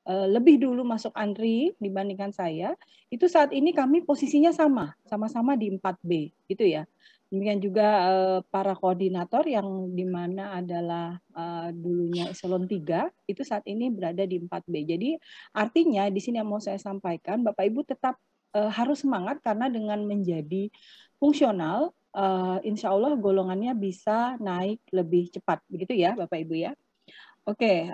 lebih dulu masuk antri dibandingkan saya, itu saat ini kami posisinya sama-sama di 4B, gitu ya. Demikian juga para koordinator yang di mana adalah dulunya eselon 3, itu saat ini berada di 4B. Jadi artinya di sini yang mau saya sampaikan, Bapak Ibu tetap harus semangat karena dengan menjadi fungsional, insya Allah golongannya bisa naik lebih cepat, begitu ya Bapak Ibu ya. Oke,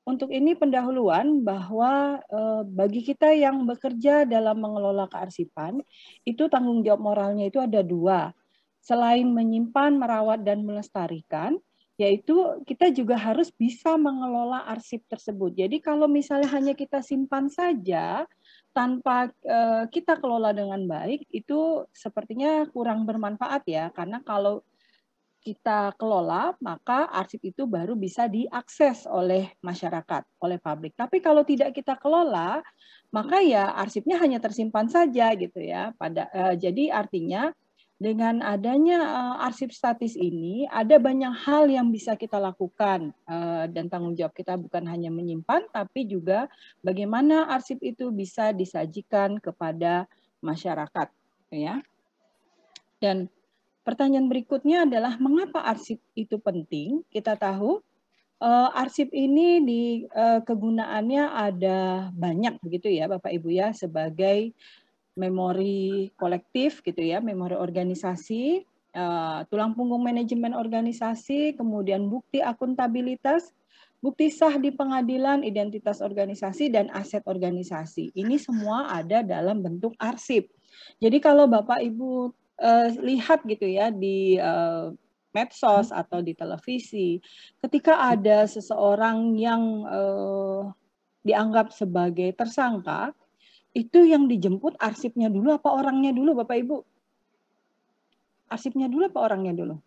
untuk ini pendahuluan bahwa bagi kita yang bekerja dalam mengelola kearsipan, itu tanggung jawab moralnya itu ada dua. Selain menyimpan, merawat, dan melestarikan, yaitu kita juga harus bisa mengelola arsip tersebut. Jadi kalau misalnya hanya kita simpan saja, tanpa kita kelola dengan baik, itu sepertinya kurang bermanfaat ya. Karena kalau kita kelola, maka arsip itu baru bisa diakses oleh masyarakat, oleh publik. Tapi kalau tidak kita kelola, maka ya arsipnya hanya tersimpan saja gitu ya. Jadi artinya dengan adanya arsip statis ini, ada banyak hal yang bisa kita lakukan dan tanggung jawab kita bukan hanya menyimpan, tapi juga bagaimana arsip itu bisa disajikan kepada masyarakat, ya. Dan pertanyaan berikutnya adalah mengapa arsip itu penting? Kita tahu arsip ini kegunaannya ada banyak begitu ya Bapak Ibu ya, sebagai memori kolektif gitu ya, memori organisasi, tulang punggung manajemen organisasi, kemudian bukti akuntabilitas, bukti sah di pengadilan, identitas organisasi, dan aset organisasi. Ini semua ada dalam bentuk arsip. Jadi kalau Bapak Ibu lihat gitu ya di medsos atau di televisi, ketika ada seseorang yang dianggap sebagai tersangka, itu yang dijemput arsipnya dulu apa orangnya dulu, Bapak Ibu? Arsipnya dulu apa orangnya dulu?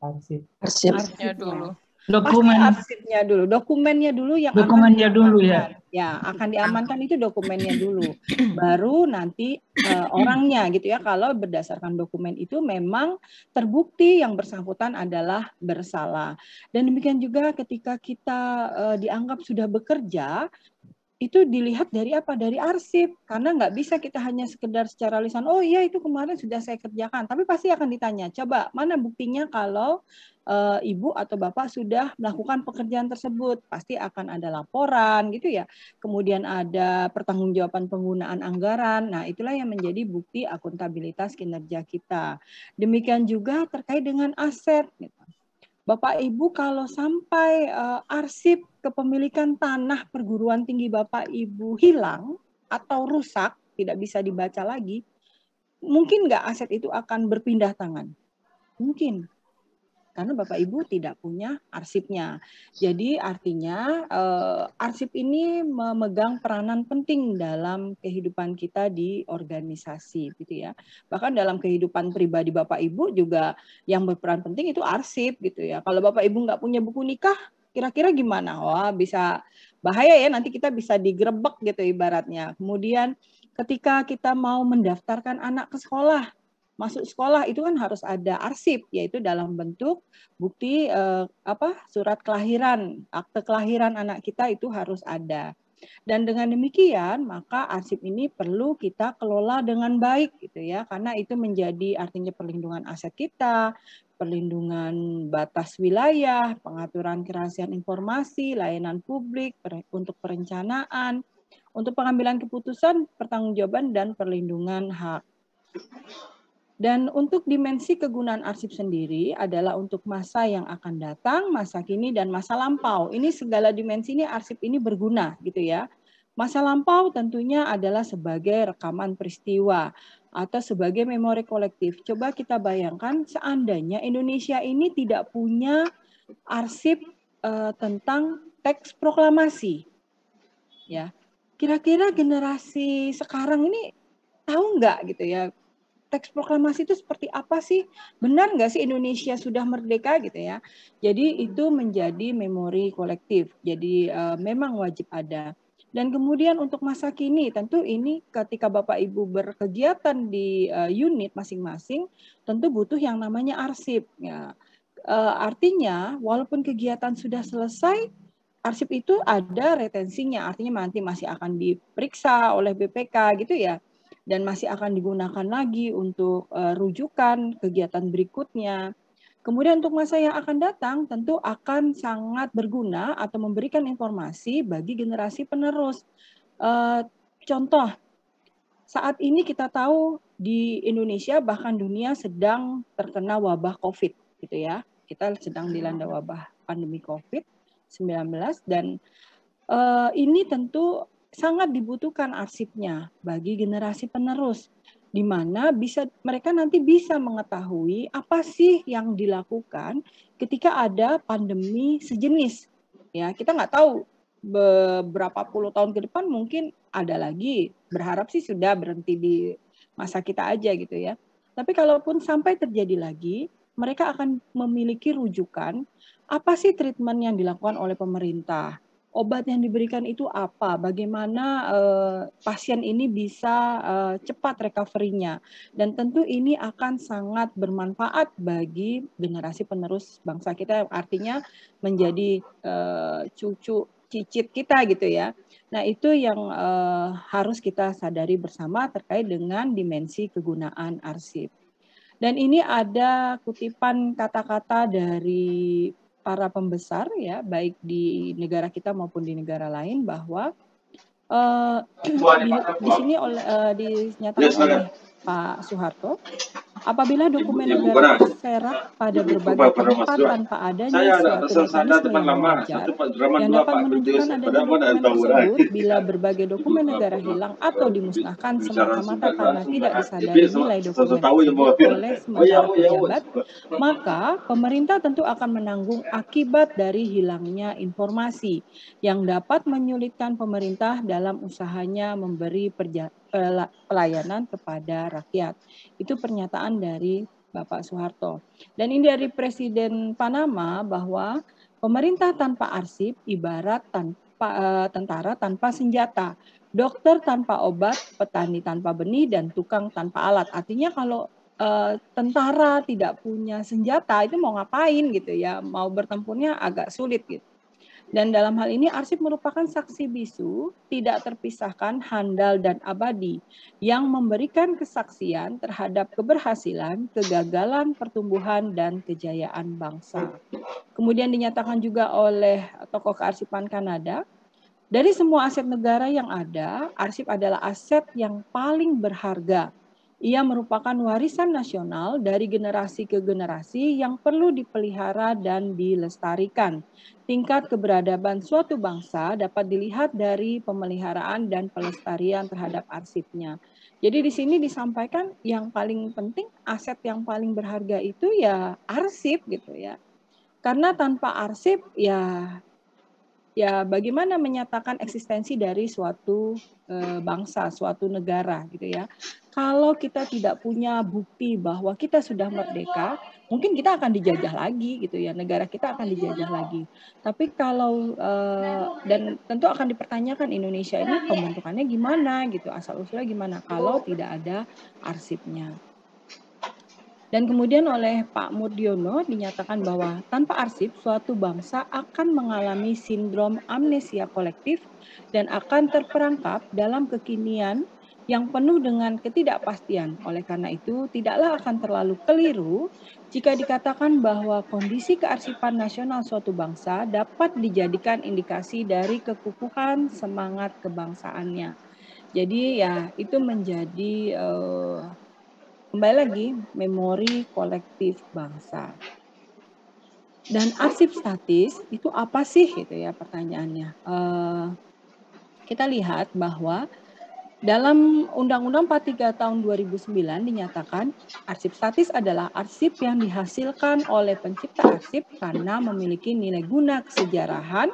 Arsipnya dulu. Pasti arsipnya dulu, dokumennya dulu yang dokumennya dulu ya. Ya, akan diamankan itu dokumennya dulu. Baru nanti orangnya gitu ya, kalau berdasarkan dokumen itu memang terbukti yang bersangkutan adalah bersalah. Dan demikian juga ketika kita dianggap sudah bekerja, itu dilihat dari apa? Dari arsip. Karena nggak bisa kita hanya sekedar secara lisan, oh iya itu kemarin sudah saya kerjakan. Tapi pasti akan ditanya, coba mana buktinya kalau ibu atau bapak sudah melakukan pekerjaan tersebut. Pasti akan ada laporan gitu ya. Kemudian ada pertanggungjawaban penggunaan anggaran. Nah itulah yang menjadi bukti akuntabilitas kinerja kita. Demikian juga terkait dengan aset. Gitu. Bapak Ibu kalau sampai arsip kepemilikan tanah perguruan tinggi Bapak Ibu hilang atau rusak, tidak bisa dibaca lagi, mungkin nggak aset itu akan berpindah tangan? Mungkin. Karena Bapak Ibu tidak punya arsipnya. Jadi artinya arsip ini memegang peranan penting dalam kehidupan kita di organisasi gitu ya. Bahkan dalam kehidupan pribadi Bapak Ibu juga yang berperan penting itu arsip gitu ya. Kalau Bapak Ibu nggak punya buku nikah, kira-kira gimana? Wah bisa bahaya ya, nanti kita bisa digerebek gitu ibaratnya. Kemudian ketika kita mau mendaftarkan anak ke sekolah, masuk sekolah itu kan harus ada arsip, yaitu dalam bentuk bukti surat kelahiran, akte kelahiran anak kita itu harus ada. Dan dengan demikian maka arsip ini perlu kita kelola dengan baik gitu ya, karena itu menjadi artinya perlindungan aset kita, perlindungan batas wilayah, pengaturan kerahasiaan informasi, layanan publik untuk perencanaan, untuk pengambilan keputusan, pertanggungjawaban dan perlindungan hak. Dan untuk dimensi kegunaan arsip sendiri adalah untuk masa yang akan datang, masa kini, dan masa lampau. Ini segala dimensi ini arsip ini berguna gitu ya. Masa lampau tentunya adalah sebagai rekaman peristiwa atau sebagai memori kolektif. Coba kita bayangkan seandainya Indonesia ini tidak punya arsip tentang teks proklamasi. Ya. Kira-kira generasi sekarang ini tahu nggak gitu ya? Teks proklamasi itu seperti apa sih? Benar nggak sih Indonesia sudah merdeka gitu ya? Jadi itu menjadi memori kolektif. Jadi memang wajib ada. Dan kemudian untuk masa kini, tentu ini ketika Bapak Ibu berkegiatan di unit masing-masing, tentu butuh yang namanya arsip. Ya. Artinya, walaupun kegiatan sudah selesai, arsip itu ada retensinya, artinya nanti masih akan diperiksa oleh BPK gitu ya, dan masih akan digunakan lagi untuk rujukan kegiatan berikutnya. Kemudian untuk masa yang akan datang tentu akan sangat berguna atau memberikan informasi bagi generasi penerus. Contoh, saat ini kita tahu di Indonesia bahkan dunia sedang terkena wabah COVID gitu ya. Kita sedang dilanda wabah pandemi COVID-19 dan ini tentu sangat dibutuhkan arsipnya bagi generasi penerus, di mana mereka nanti bisa mengetahui apa sih yang dilakukan ketika ada pandemi sejenis. Ya, kita nggak tahu beberapa puluh tahun ke depan mungkin ada lagi. Berharap sih sudah berhenti di masa kita aja gitu ya. Tapi kalaupun sampai terjadi lagi, mereka akan memiliki rujukan apa sih treatment yang dilakukan oleh pemerintah. Obat yang diberikan itu apa? Bagaimana pasien ini bisa cepat recovery-nya? Dan tentu ini akan sangat bermanfaat bagi generasi penerus bangsa kita, yang artinya menjadi cucu cicit kita gitu ya. Nah itu yang harus kita sadari bersama terkait dengan dimensi kegunaan arsip. Dan ini ada kutipan kata-kata dari para pembesar ya, baik di negara kita maupun di negara lain, bahwa di sini dinyatakan oleh Pak Soeharto, apabila dokumen negara terserak pada berbagai tempat tanpa adanya suatu mekanisme yang wajar yang dapat menunjukkan adanya dokumen tersebut, bila berbagai dokumen negara hilang atau dimusnahkan semata-mata karena tidak disadari nilai dokumen tersebut oleh sementara pejabat, maka pemerintah tentu akan menanggung akibat dari hilangnya informasi yang dapat menyulitkan pemerintah dalam usahanya memberi pelayanan kepada rakyat. Itu pernyataan dari Bapak Soeharto. Dan ini dari Presiden Panama bahwa pemerintah tanpa arsip ibarat tentara tanpa senjata, dokter tanpa obat, petani tanpa benih, dan tukang tanpa alat. Artinya kalau tentara tidak punya senjata itu mau ngapain gitu ya, mau bertempurnya agak sulit gitu. Dan dalam hal ini arsip merupakan saksi bisu, tidak terpisahkan, handal dan abadi, yang memberikan kesaksian terhadap keberhasilan, kegagalan, pertumbuhan, dan kejayaan bangsa. Kemudian dinyatakan juga oleh tokoh kearsipan Kanada, dari semua aset negara yang ada, arsip adalah aset yang paling berharga. Ia merupakan warisan nasional dari generasi ke generasi yang perlu dipelihara dan dilestarikan. Tingkat keberadaban suatu bangsa dapat dilihat dari pemeliharaan dan pelestarian terhadap arsipnya. Jadi di sini disampaikan yang paling penting, aset yang paling berharga itu ya arsip gitu ya. Karena tanpa arsip ya bagaimana menyatakan eksistensi dari suatu bangsa, suatu negara gitu ya. Kalau kita tidak punya bukti bahwa kita sudah merdeka, mungkin kita akan dijajah lagi gitu ya, negara kita akan dijajah lagi. Tapi kalau dan tentu akan dipertanyakan Indonesia ini pembentukannya gimana gitu, asal-usulnya gimana kalau tidak ada arsipnya. Dan kemudian oleh Pak Murdiono dinyatakan bahwa tanpa arsip suatu bangsa akan mengalami sindrom amnesia kolektif dan akan terperangkap dalam kekinian yang penuh dengan ketidakpastian. Oleh karena itu, tidaklah akan terlalu keliru jika dikatakan bahwa kondisi kearsipan nasional suatu bangsa dapat dijadikan indikasi dari kekukuhan semangat kebangsaannya. Jadi ya itu menjadi kembali lagi, memori kolektif bangsa. Dan arsip statis itu apa sih gitu ya pertanyaannya. Kita lihat bahwa dalam Undang-Undang 43 tahun 2009 dinyatakan arsip statis adalah arsip yang dihasilkan oleh pencipta arsip karena memiliki nilai guna kesejarahan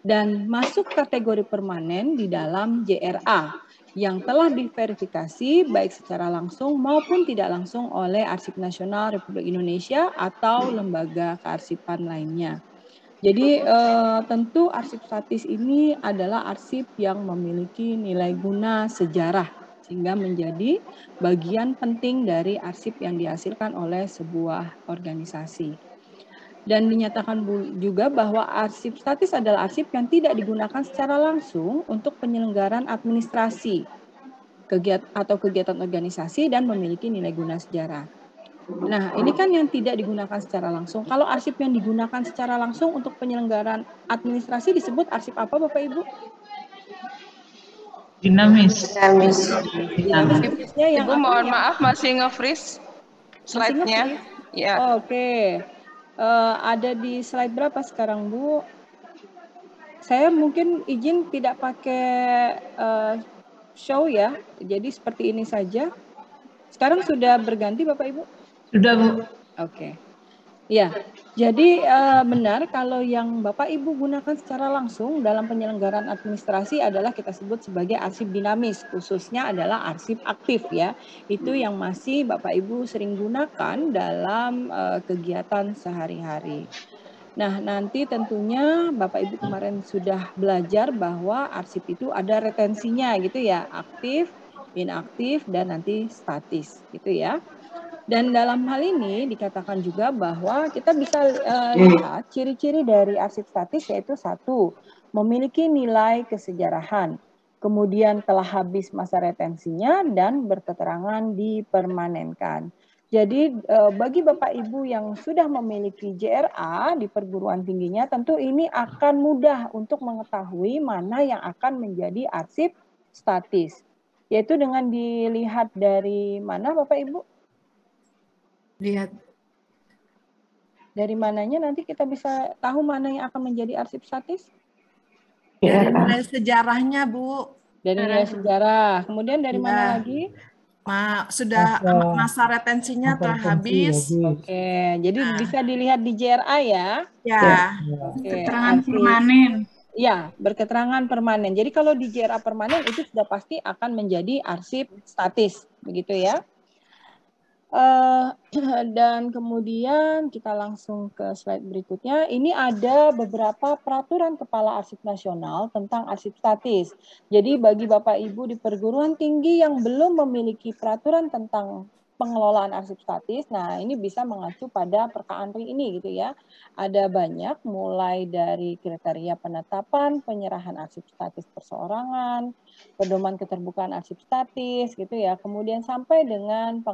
dan masuk kategori permanen di dalam JRA yang telah diverifikasi baik secara langsung maupun tidak langsung oleh Arsip Nasional Republik Indonesia atau lembaga kearsipan lainnya. Jadi tentu arsip statis ini adalah arsip yang memiliki nilai guna sejarah sehingga menjadi bagian penting dari arsip yang dihasilkan oleh sebuah organisasi. Dan dinyatakan juga bahwa arsip statis adalah arsip yang tidak digunakan secara langsung untuk penyelenggaraan administrasi kegiatan organisasi dan memiliki nilai guna sejarah. Nah, ini kan yang tidak digunakan secara langsung. Kalau arsip yang digunakan secara langsung untuk penyelenggaraan administrasi disebut arsip apa, Bapak Ibu? Dinamis. Dinamisnya yang Ibu, mohon yang maaf masih nge-freeze slide-nya. Ya. Oke. Ada di slide berapa sekarang, Bu? Saya mungkin izin tidak pakai show ya. Jadi seperti ini saja. Sekarang sudah berganti Bapak Ibu? Sudah, Bu. Oke. Ya, jadi benar kalau yang Bapak Ibu gunakan secara langsung dalam penyelenggaraan administrasi adalah kita sebut sebagai arsip dinamis, khususnya adalah arsip aktif ya. Itu yang masih Bapak Ibu sering gunakan dalam kegiatan sehari-hari. Nah, nanti tentunya Bapak Ibu kemarin sudah belajar bahwa arsip itu ada retensinya gitu ya, aktif, inaktif, dan nanti statis gitu ya. Dan dalam hal ini dikatakan juga bahwa kita bisa lihat ciri-ciri dari arsip statis yaitu satu, memiliki nilai kesejarahan, kemudian telah habis masa retensinya dan berketerangan dipermanenkan. Jadi bagi Bapak Ibu yang sudah memiliki JRA di perguruan tingginya tentu ini akan mudah untuk mengetahui mana yang akan menjadi arsip statis. Yaitu dengan dilihat dari mana Bapak Ibu? Lihat. Dari mananya nanti kita bisa tahu mana yang akan menjadi arsip statis? Dari nilai sejarahnya, Bu. Dari nilai sejarah. Kemudian dari mana lagi? Sudah masa retensinya telah habis. Oke, jadi bisa dilihat di JRA ya? Ya. Keterangan permanen. Ya, berketerangan permanen. Jadi kalau di JRA permanen itu sudah pasti akan menjadi arsip statis, begitu ya? Dan kemudian kita langsung ke slide berikutnya. Ini ada beberapa peraturan Kepala Arsip Nasional tentang arsip statis. Jadi bagi Bapak Ibu di perguruan tinggi yang belum memiliki peraturan tentang pengelolaan arsip statis, nah ini bisa mengacu pada perkaanri ini gitu ya. Ada banyak mulai dari kriteria penetapan, penyerahan arsip statis perseorangan, pedoman keterbukaan arsip statis gitu ya. Kemudian sampai dengan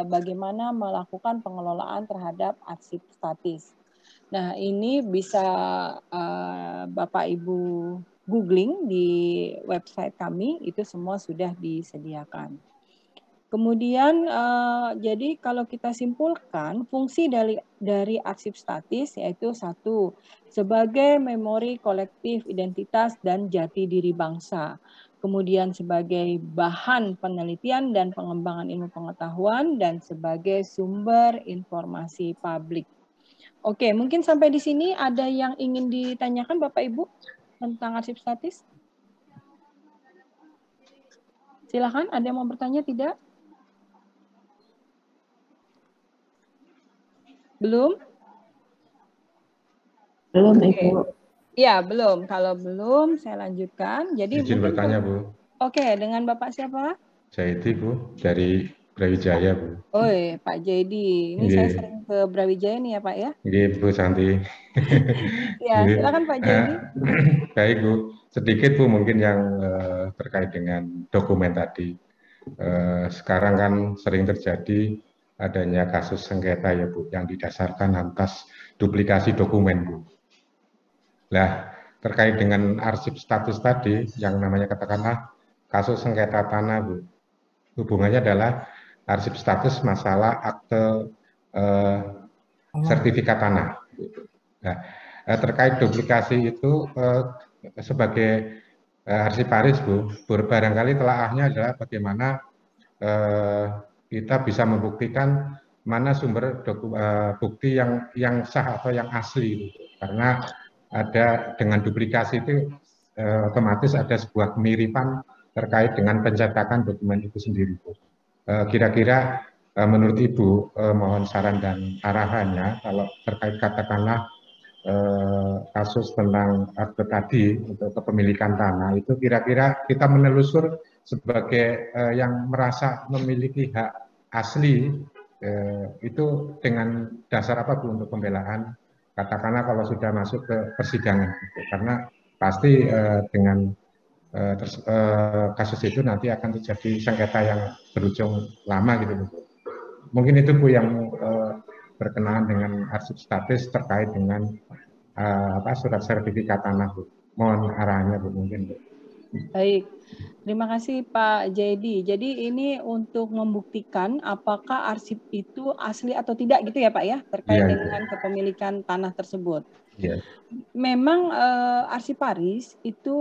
bagaimana melakukan pengelolaan terhadap arsip statis. Nah, ini bisa Bapak Ibu googling di website kami, itu semua sudah disediakan. Kemudian jadi kalau kita simpulkan fungsi dari arsip statis yaitu satu, sebagai memori kolektif identitas dan jati diri bangsa. Kemudian sebagai bahan penelitian dan pengembangan ilmu pengetahuan dan sebagai sumber informasi publik. Oke, mungkin sampai di sini ada yang ingin ditanyakan Bapak Ibu tentang arsip statis? Silakan, ada yang mau bertanya tidak? Belum? Belum, Ibu. Ya, belum. Kalau belum, saya lanjutkan. Jadi izin bertanya, Bu. Oke, dengan Bapak siapa? Jaidi, Bu, dari Brawijaya, Bu. Oh, Pak Jaidi. Ini saya sering ke Brawijaya nih ya, Pak ya? Iya, Bu Santi. Ya, silakan Pak Jaidi. Baik, Bu. Sedikit, Bu, mungkin yang terkait dengan dokumen tadi. Sekarang kan sering terjadi adanya kasus sengketa ya Bu, yang didasarkan atas duplikasi dokumen Bu. Nah, terkait dengan arsip status tadi, yang namanya katakanlah kasus sengketa tanah Bu, hubungannya adalah arsip status masalah akte sertifikat tanah. Nah, terkait duplikasi itu sebagai arsiparis Bu, barangkali telaahnya adalah bagaimana kita bisa membuktikan mana sumber bukti yang sah atau yang asli, karena ada dengan duplikasi itu otomatis ada sebuah kemiripan terkait dengan pencetakan dokumen itu sendiri. Kira-kira menurut Ibu, mohon saran dan arahannya kalau terkait katakanlah kasus tentang akte tadi untuk kepemilikan tanah, itu kira-kira kita menelusur sebagai yang merasa memiliki hak asli itu dengan dasar apa Bu untuk pembelaan katakanlah kalau sudah masuk ke persidangan, gitu. Karena pasti dengan kasus itu nanti akan terjadi sengketa yang berujung lama gitu Bu. Mungkin itu Bu yang berkenaan dengan arsip statis terkait dengan surat sertifikat tanah Bu. Mohon arahannya Bu mungkin Bu. Baik, terima kasih Pak Jadi. Jadi ini untuk membuktikan apakah arsip itu asli atau tidak gitu ya Pak ya, terkait dengan kepemilikan tanah tersebut. Memang arsiparis itu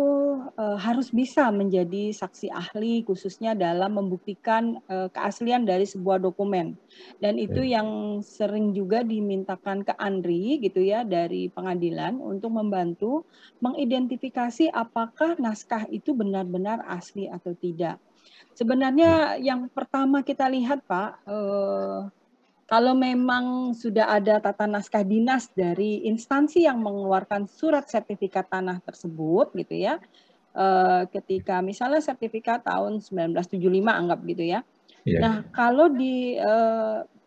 harus bisa menjadi saksi ahli khususnya dalam membuktikan keaslian dari sebuah dokumen. Dan itu yang sering juga dimintakan ke ANRI gitu ya dari pengadilan untuk membantu mengidentifikasi apakah naskah itu benar-benar asli atau tidak. Sebenarnya yang pertama kita lihat Pak, kalau memang sudah ada tata naskah dinas dari instansi yang mengeluarkan surat sertifikat tanah tersebut gitu ya, ketika misalnya sertifikat tahun 1975 anggap gitu ya. Nah kalau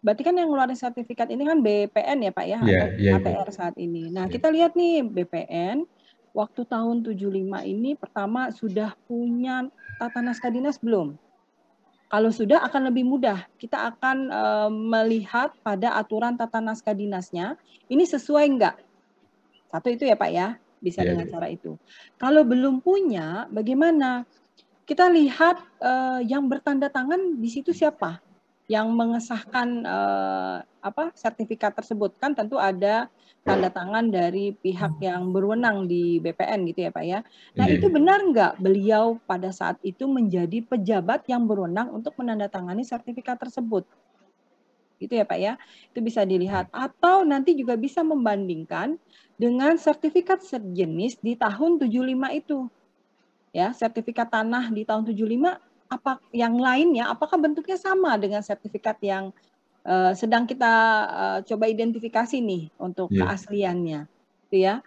berarti kan yang ngeluarin sertifikat ini kan BPN ya Pak ya, atau KPR saat ini. Nah kita lihat nih BPN waktu tahun 75 ini pertama sudah punya tata naskah dinas belum? Kalau sudah akan lebih mudah, kita akan melihat pada aturan tata naskah dinasnya, ini sesuai enggak? Satu itu ya Pak ya, bisa dengan cara itu. Kalau belum punya, bagaimana? Kita lihat yang bertanda tangan di situ siapa? Yang mengesahkan sertifikat tersebut, kan tentu ada tanda tangan dari pihak yang berwenang di BPN gitu ya Pak ya. Nah itu benar nggak beliau pada saat itu menjadi pejabat yang berwenang untuk menandatangani sertifikat tersebut? Gitu ya Pak ya, itu bisa dilihat. Atau nanti juga bisa membandingkan dengan sertifikat sejenis di tahun 75 itu. Ya, sertifikat tanah di tahun 75 apa yang lainnya apakah bentuknya sama dengan sertifikat yang sedang kita coba identifikasi nih untuk keasliannya, gitu ya.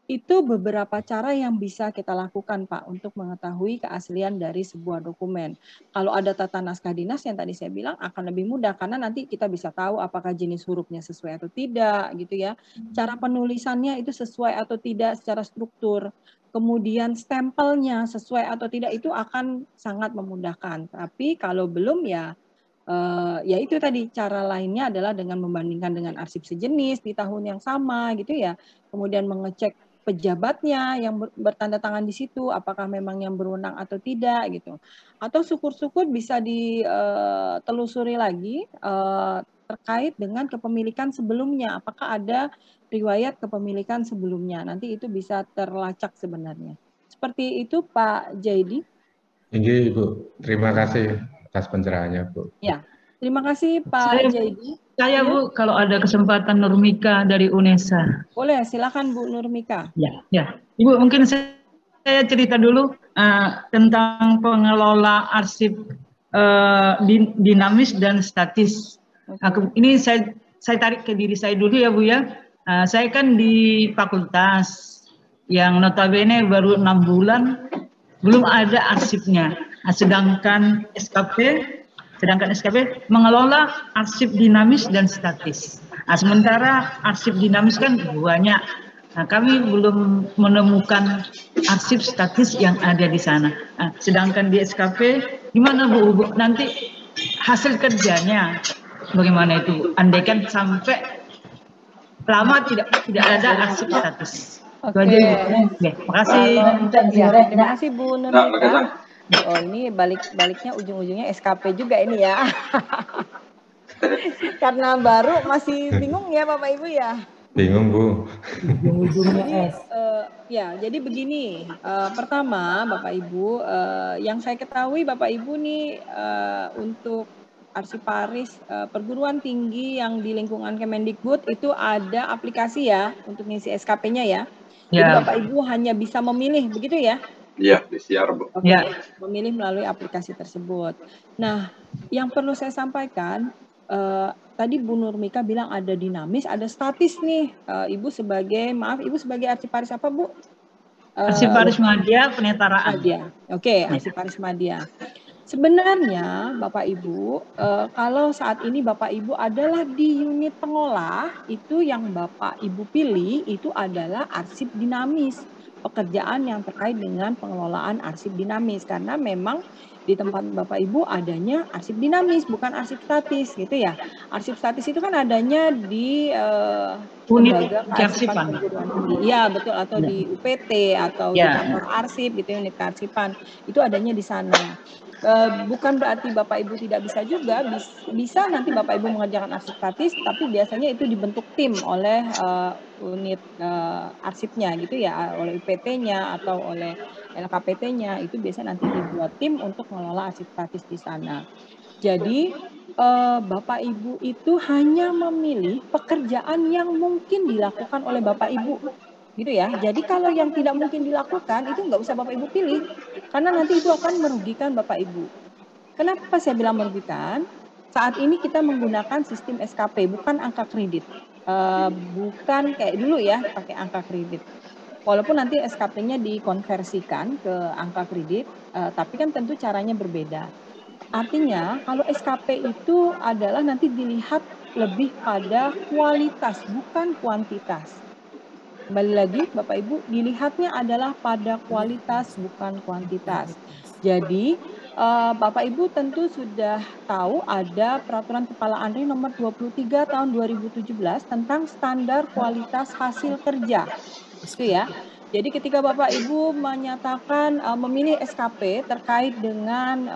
Itu beberapa cara yang bisa kita lakukan Pak untuk mengetahui keaslian dari sebuah dokumen. Kalau ada tata naskah dinas yang tadi saya bilang akan lebih mudah karena nanti kita bisa tahu apakah jenis hurufnya sesuai atau tidak, gitu ya. Cara penulisannya itu sesuai atau tidak secara struktur. Kemudian stempelnya sesuai atau tidak itu akan sangat memudahkan. Tapi kalau belum ya itu tadi cara lainnya adalah dengan membandingkan dengan arsip sejenis di tahun yang sama gitu ya. Kemudian mengecek pejabatnya yang bertanda tangan di situ apakah memang yang berwenang atau tidak gitu. Atau syukur-syukur bisa ditelusuri lagi terkait dengan kepemilikan sebelumnya. Apakah ada riwayat kepemilikan sebelumnya. Nanti itu bisa terlacak sebenarnya. Seperti itu Pak Jaidi. Ini Ibu, terima kasih atas pencerahannya Bu. Ya, terima kasih Pak Jaidi. Saya Bu, kalau ada kesempatan Nurmika dari UNESA. Boleh, silakan Bu Nurmika. Ya. Ibu mungkin saya cerita dulu tentang pengelola arsip dinamis dan statis. Ini saya tarik ke diri saya dulu ya Bu ya. Saya kan di fakultas yang notabene baru 6 bulan belum ada arsipnya. Sedangkan SKP mengelola arsip dinamis dan statis. Sementara arsip dinamis kan banyak. Kami belum menemukan arsip statis yang ada di sana. Sedangkan di SKP gimana Bu? Nanti hasil kerjanya bagaimana itu? Andaikan sampai lama tidak ada arsip status. Oke. Terima kasih. Terima kasih Bu Nurmika. Oh ini baliknya ujung-ujungnya SKP juga ini ya. Karena baru masih bingung ya Bapak Ibu ya. Bingung Bu. Jadi, jadi begini. Pertama Bapak Ibu, yang saya ketahui Bapak Ibu nih untuk arsiparis perguruan tinggi yang di lingkungan Kemendikbud itu ada aplikasi ya untuk ngisi SKP-nya ya. Jadi Bapak Ibu hanya bisa memilih begitu ya? Iya, disiar Bu. Oke, memilih melalui aplikasi tersebut. Nah, yang perlu saya sampaikan, tadi Bu Nurmika bilang ada dinamis, ada statis nih. Ibu sebagai arsiparis apa Bu? Arsiparis Madya Penetaraan. Oke, arsiparis Madya. Sebenarnya Bapak Ibu, kalau saat ini Bapak Ibu adalah di unit pengolah, itu yang Bapak Ibu pilih itu adalah arsip dinamis. Pekerjaan yang terkait dengan pengelolaan arsip dinamis. Karena memang di tempat Bapak Ibu adanya arsip dinamis, bukan arsip statis gitu ya. Arsip statis itu kan adanya di lembaga kearsipan perguruan tinggi. Iya betul, atau di UPT atau di kantor arsip gitu, unit kearsipan. Itu adanya di sana. Bukan berarti Bapak Ibu tidak bisa juga, bisa nanti Bapak Ibu mengerjakan arsip statis, tapi biasanya itu dibentuk tim oleh unit arsipnya gitu ya, oleh UPT-nya atau oleh LKPT-nya, itu biasanya nanti dibuat tim untuk mengelola arsip statis di sana. Jadi Bapak Ibu itu hanya memilih pekerjaan yang mungkin dilakukan oleh Bapak Ibu. Gitu ya. Jadi kalau yang tidak mungkin dilakukan itu nggak usah Bapak Ibu pilih, karena nanti itu akan merugikan Bapak Ibu. Kenapa saya bilang merugikan? Saat ini kita menggunakan sistem SKP, bukan angka kredit, bukan kayak dulu ya pakai angka kredit. Walaupun nanti SKP-nya dikonversikan ke angka kredit, tapi kan tentu caranya berbeda. Artinya kalau SKP itu adalah nanti dilihat lebih pada kualitas, bukan kuantitas. Kembali lagi Bapak Ibu, dilihatnya adalah pada kualitas bukan kuantitas. Jadi Bapak Ibu tentu sudah tahu ada Peraturan Kepala ANRI nomor 23 tahun 2017 tentang standar kualitas hasil kerja. Itu ya. Jadi ketika Bapak Ibu menyatakan memilih SKP terkait dengan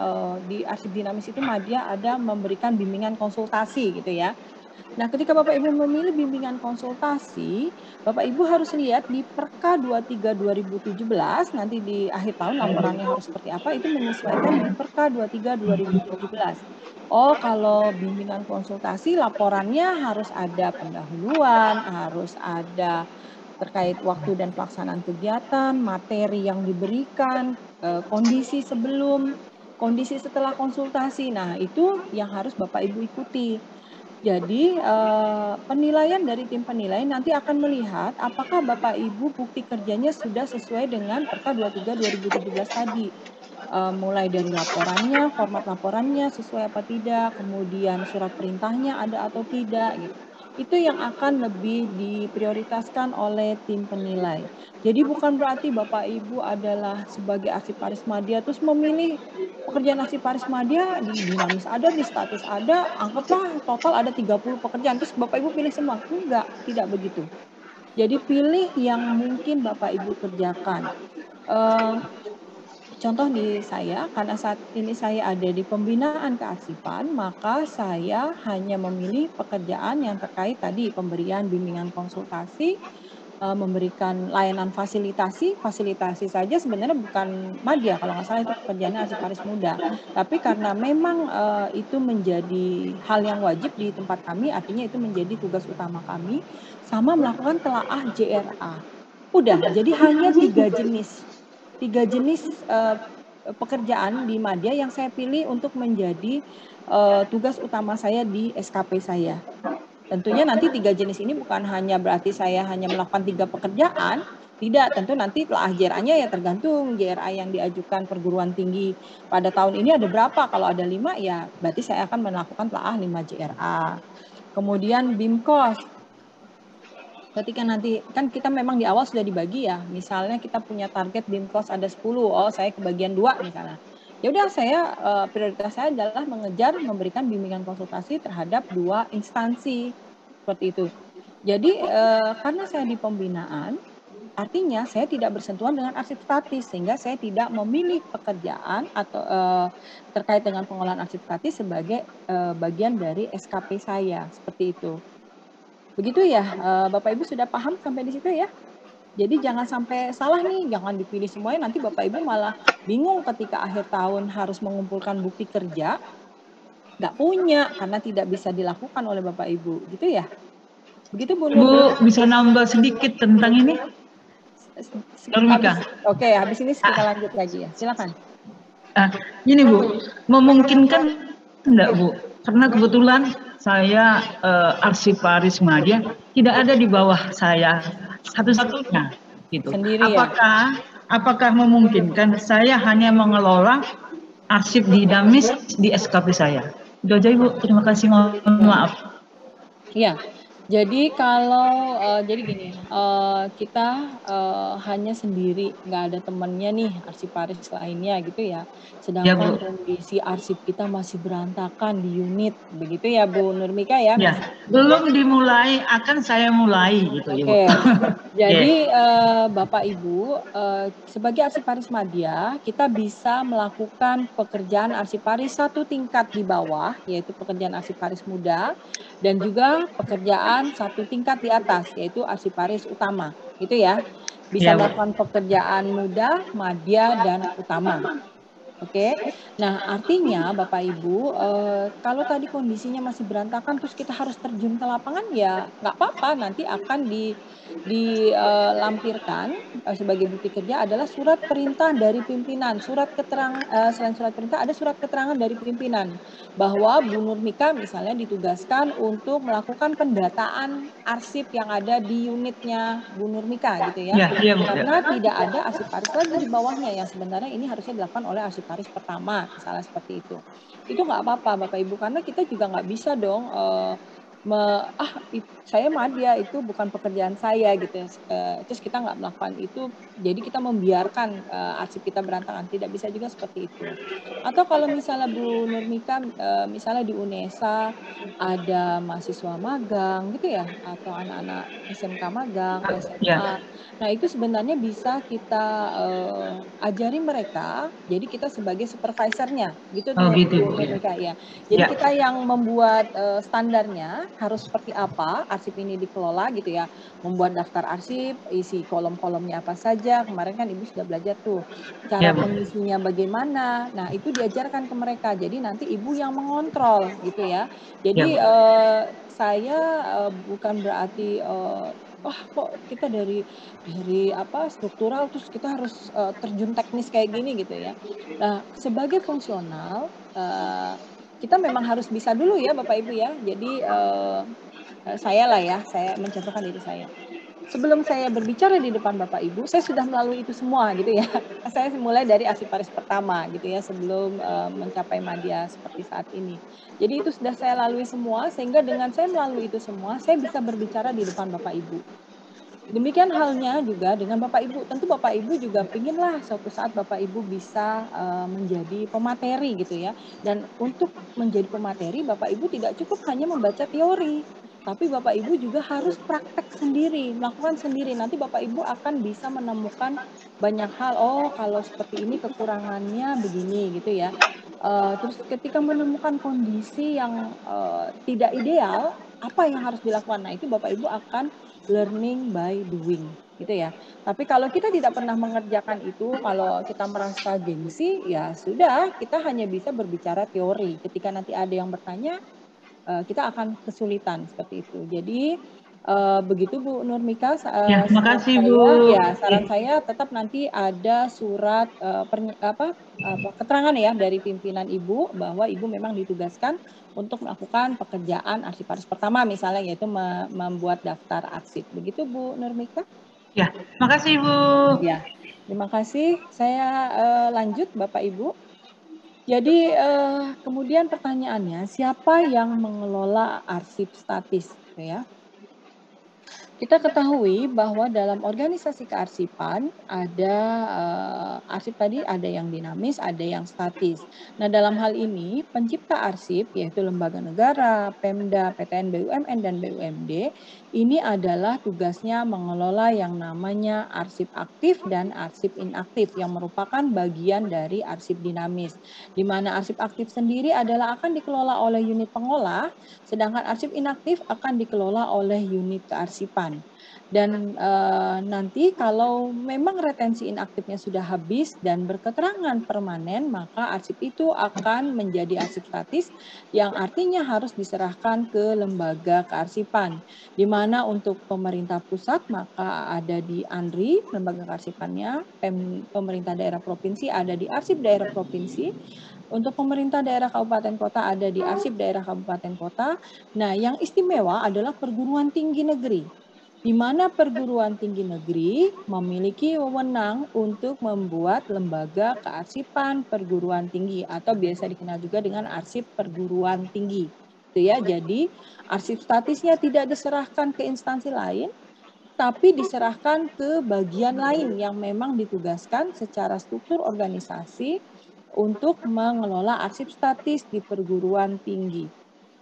di arsip dinamis itu Madya ada memberikan bimbingan konsultasi gitu ya. Nah, ketika Bapak Ibu memilih bimbingan konsultasi, Bapak Ibu harus lihat di Perka 23 2017, nanti di akhir tahun laporannya harus seperti apa, itu menyesuaikan di Perka 23 2017. Oh, kalau bimbingan konsultasi laporannya harus ada pendahuluan, harus ada terkait waktu dan pelaksanaan kegiatan, materi yang diberikan, kondisi sebelum, kondisi setelah konsultasi. Nah, itu yang harus Bapak Ibu ikuti. Jadi penilaian dari tim penilai nanti akan melihat apakah Bapak Ibu bukti kerjanya sudah sesuai dengan Perka 23 2017 tadi. Mulai dari laporannya, format laporannya sesuai apa tidak, kemudian surat perintahnya ada atau tidak gitu. Itu yang akan lebih diprioritaskan oleh tim penilai. Jadi bukan berarti Bapak Ibu adalah sebagai arsiparis Madya terus memilih pekerjaan arsiparis Madya di dinamis ada, di statis ada, anggaplah total ada 30 pekerjaan terus Bapak Ibu pilih semua. Enggak, tidak begitu. Jadi pilih yang mungkin Bapak Ibu kerjakan. Contoh di saya, karena saat ini saya ada di pembinaan kearsipan, maka saya hanya memilih pekerjaan yang terkait tadi pemberian bimbingan konsultasi, memberikan layanan fasilitasi saja sebenarnya bukan Madya, kalau nggak salah itu pekerjaannya arsiparis muda. Tapi karena memang itu menjadi hal yang wajib di tempat kami, artinya itu menjadi tugas utama kami, sama melakukan telaah JRA. Udah, jadi hanya 3 jenis pekerjaan di Madya yang saya pilih untuk menjadi tugas utama saya di SKP saya. Tentunya nanti 3 jenis ini bukan hanya berarti saya hanya melakukan 3 pekerjaan, tidak, tentu nanti telaah JRA-nya ya tergantung JRA yang diajukan perguruan tinggi pada tahun ini ada berapa, kalau ada 5 ya berarti saya akan melakukan telaah 5 JRA. Kemudian BIMKOS. Ketika nanti, kan kita memang di awal sudah dibagi ya, misalnya kita punya target BIMKOS ada 10, oh saya ke bagian 2 misalnya. Ya udah saya, prioritas saya adalah mengejar memberikan bimbingan konsultasi terhadap 2 instansi, seperti itu. Jadi karena saya di pembinaan, artinya saya tidak bersentuhan dengan arsip statis, sehingga saya tidak memilih pekerjaan atau terkait dengan pengolahan arsip statis sebagai bagian dari SKP saya, seperti itu. Begitu ya, Bapak Ibu sudah paham sampai di situ ya? Jadi jangan sampai salah nih, jangan dipilih semuanya, nanti Bapak Ibu malah bingung ketika akhir tahun harus mengumpulkan bukti kerja, nggak punya karena tidak bisa dilakukan oleh Bapak Ibu, gitu ya? Begitu Bu Nur. Bu, bisa nambah sedikit tentang ini? Oke, habis ini kita lanjut lagi ya, silakan. Ini Bu, memungkinkan enggak Bu? Karena kebetulan saya arsiparis Madya tidak ada di bawah saya satu-satunya gitu. Sendiri apakah memungkinkan saya hanya mengelola arsip dinamis di SKP saya. Itu aja Ibu, terima kasih, mohon maaf. Ya, jadi kalau jadi gini, kita hanya sendiri, nggak ada temennya nih arsiparis lainnya gitu ya. Ya Sedangkan Bu. kondisi arsip kita masih berantakan di unit, begitu ya Bu Nurmika ya? Ya, belum dimulai, akan saya mulai gitu ya Bu. Oke, jadi Bapak Ibu sebagai arsiparis madya kita bisa melakukan pekerjaan arsiparis satu tingkat di bawah, yaitu pekerjaan arsiparis muda, dan juga pekerjaan satu tingkat di atas, yaitu arsiparis utama, gitu ya. Bisa Ya, Bu. melakukan pekerjaan muda, madya, dan utama. Oke, nah artinya Bapak Ibu, kalau tadi kondisinya masih berantakan terus kita harus terjun ke lapangan ya nggak apa-apa, nanti akan dilampirkan sebagai bukti kerja adalah surat perintah dari pimpinan, selain surat perintah ada surat keterangan dari pimpinan bahwa Bu Nurmika misalnya ditugaskan untuk melakukan pendataan arsip yang ada di unitnya Bu Nurmika gitu ya. Ya, Bu. Karena tidak ada arsiparis lagi di bawahnya yang sebenarnya ini harusnya dilakukan oleh arsiparis pertama, misalnya seperti itu. Itu nggak apa-apa Bapak Ibu, karena kita juga nggak bisa dong saya madya itu bukan pekerjaan saya gitu ya. Terus kita nggak melakukan itu, jadi kita membiarkan arsip kita berantakan, tidak bisa juga seperti itu. Atau kalau misalnya Bu Nurmika misalnya di UNESA ada mahasiswa magang gitu ya, atau anak-anak SMK magang, SMA. Ya. Nah itu sebenarnya bisa kita ajari mereka, jadi kita sebagai supervisornya gitu Oh Bu gitu Bu. Nurmika ya. Jadi Ya. kita yang membuat standarnya harus seperti apa arsip ini dikelola gitu ya. Membuat daftar arsip, isi kolom-kolomnya apa saja. Kemarin kan Ibu sudah belajar tuh cara Ya, Bu. pengisinya bagaimana. Nah itu diajarkan ke mereka. Jadi nanti Ibu yang mengontrol gitu ya. Jadi Ya, saya bukan berarti wah kok kita dari struktural terus kita harus terjun teknis kayak gini gitu ya. Nah sebagai fungsional kita memang harus bisa dulu ya Bapak Ibu ya. Jadi saya mencontohkan diri saya. Sebelum saya berbicara di depan Bapak Ibu, saya sudah melalui itu semua gitu ya. Saya mulai dari arsiparis pertama gitu ya sebelum mencapai madya seperti saat ini. Jadi itu sudah saya lalui semua sehingga dengan saya melalui itu semua, saya bisa berbicara di depan Bapak Ibu. Demikian halnya juga dengan Bapak Ibu. Tentu Bapak Ibu juga pinginlah suatu saat Bapak Ibu bisa menjadi pemateri gitu ya. Dan untuk menjadi pemateri, Bapak Ibu tidak cukup hanya membaca teori. Tapi Bapak Ibu juga harus praktek sendiri, melakukan sendiri. Nanti Bapak Ibu akan bisa menemukan banyak hal. Oh, kalau seperti ini kekurangannya begini gitu ya. Terus ketika menemukan kondisi yang tidak ideal, apa yang harus dilakukan? Nah, itu Bapak Ibu akan learning by doing gitu ya. Tapi kalau kita tidak pernah mengerjakan itu, kalau kita merasa gengsi, ya sudah, kita hanya bisa berbicara teori. Ketika nanti ada yang bertanya, kita akan kesulitan seperti itu. Jadi begitu Bu Nurmika. Ya, terima kasih Bu. Ya, saran saya tetap nanti ada surat keterangan ya dari pimpinan Ibu bahwa Ibu memang ditugaskan untuk melakukan pekerjaan arsiparis pertama misalnya yaitu membuat daftar arsip. Begitu Bu Nurmika? Ya, terima kasih Bu. Ya, terima kasih. Saya lanjut Bapak Ibu. Jadi kemudian pertanyaannya siapa yang mengelola arsip statis ya? Kita ketahui bahwa dalam organisasi kearsipan ada arsip tadi ada yang dinamis, ada yang statis. Nah, dalam hal ini pencipta arsip yaitu lembaga negara, Pemda, PTN, BUMN dan BUMD ini adalah tugasnya mengelola yang namanya arsip aktif dan arsip inaktif yang merupakan bagian dari arsip dinamis. Di mana arsip aktif sendiri adalah akan dikelola oleh unit pengolah, sedangkan arsip inaktif akan dikelola oleh unit kearsipan. Dan nanti kalau memang retensi inaktifnya sudah habis dan berketerangan permanen, maka arsip itu akan menjadi arsip statis yang artinya harus diserahkan ke lembaga kearsipan. Di mana untuk pemerintah pusat maka ada di ANRI, lembaga kearsipannya, pemerintah daerah provinsi ada di arsip daerah provinsi, untuk pemerintah daerah kabupaten kota ada di arsip daerah kabupaten kota. Nah, yang istimewa adalah perguruan tinggi negeri. di mana perguruan tinggi negeri memiliki wewenang untuk membuat lembaga kearsipan perguruan tinggi atau biasa dikenal juga dengan arsip perguruan tinggi. Itu ya, jadi arsip statisnya tidak diserahkan ke instansi lain, tapi diserahkan ke bagian lain yang memang ditugaskan secara struktur organisasi untuk mengelola arsip statis di perguruan tinggi.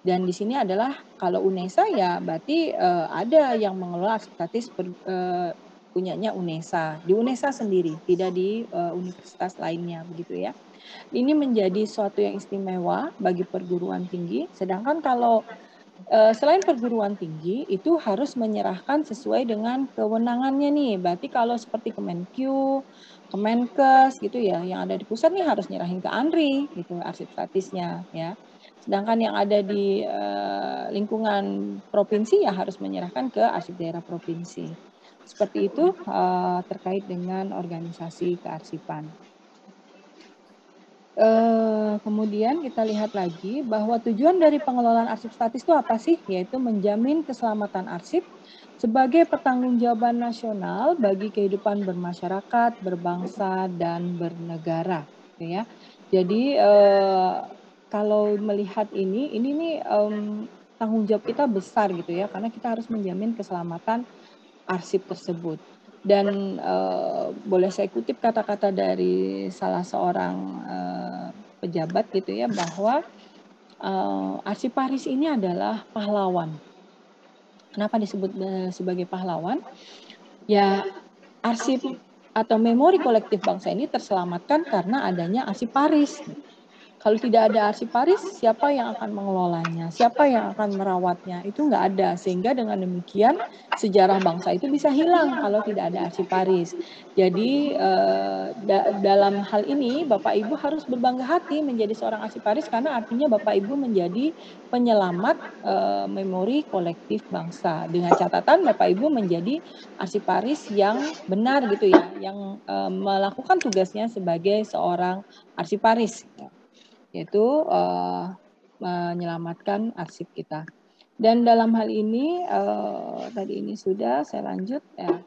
Dan di sini adalah kalau UNESA ya berarti ada yang mengelola arsip statis punyanya UNESA, di UNESA sendiri, tidak di universitas lainnya begitu ya. Ini menjadi suatu yang istimewa bagi perguruan tinggi, sedangkan kalau selain perguruan tinggi itu harus menyerahkan sesuai dengan kewenangannya nih. Berarti kalau seperti Kemenq, Kemenkes gitu ya, yang ada di pusat nih harus nyerahin ke ANRI gitu arsip statisnya ya. Sedangkan yang ada di lingkungan provinsi ya harus menyerahkan ke arsip daerah provinsi. Seperti itu terkait dengan organisasi kearsipan. Kemudian kita lihat lagi bahwa tujuan dari pengelolaan arsip statis itu apa sih? Yaitu menjamin keselamatan arsip sebagai pertanggungjawaban nasional bagi kehidupan bermasyarakat, berbangsa, dan bernegara. Ya. Jadi kalau melihat ini nih tanggung jawab kita besar gitu ya, karena kita harus menjamin keselamatan arsip tersebut. Dan boleh saya kutip kata-kata dari salah seorang pejabat gitu ya, bahwa arsiparis ini adalah pahlawan. Kenapa disebut sebagai pahlawan? Ya, arsip atau memori kolektif bangsa ini terselamatkan karena adanya arsiparis. Kalau tidak ada arsiparis, siapa yang akan mengelolanya? Siapa yang akan merawatnya? Itu nggak ada. Sehingga dengan demikian sejarah bangsa itu bisa hilang kalau tidak ada arsiparis. Jadi dalam hal ini Bapak Ibu harus berbangga hati menjadi seorang arsiparis karena artinya Bapak Ibu menjadi penyelamat memori kolektif bangsa. Dengan catatan Bapak Ibu menjadi arsiparis yang benar gitu ya, yang melakukan tugasnya sebagai seorang arsiparis. Yaitu menyelamatkan arsip kita. Dan dalam hal ini, tadi ini sudah, saya lanjut. Ya.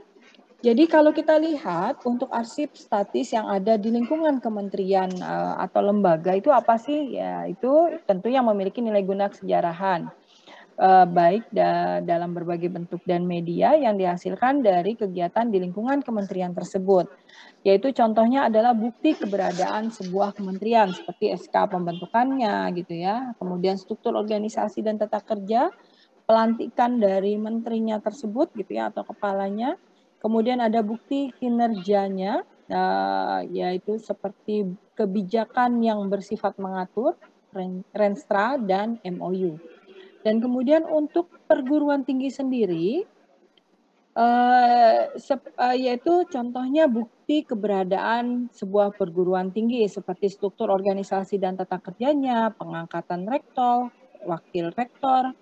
Jadi kalau kita lihat untuk arsip statis yang ada di lingkungan kementerian atau lembaga itu apa sih? Ya itu tentu yang memiliki nilai guna kesejarahan. Baik dalam berbagai bentuk dan media yang dihasilkan dari kegiatan di lingkungan kementerian tersebut. Yaitu contohnya adalah bukti keberadaan sebuah kementerian seperti SK pembentukannya gitu ya, kemudian struktur organisasi dan tata kerja, pelantikan dari menterinya tersebut gitu ya atau kepalanya, kemudian ada bukti kinerjanya yaitu seperti kebijakan yang bersifat mengatur, Renstra dan MOU. Dan kemudian untuk perguruan tinggi sendiri yaitu contohnya bukti keberadaan sebuah perguruan tinggi seperti struktur organisasi dan tata kerjanya, pengangkatan rektor, wakil rektor,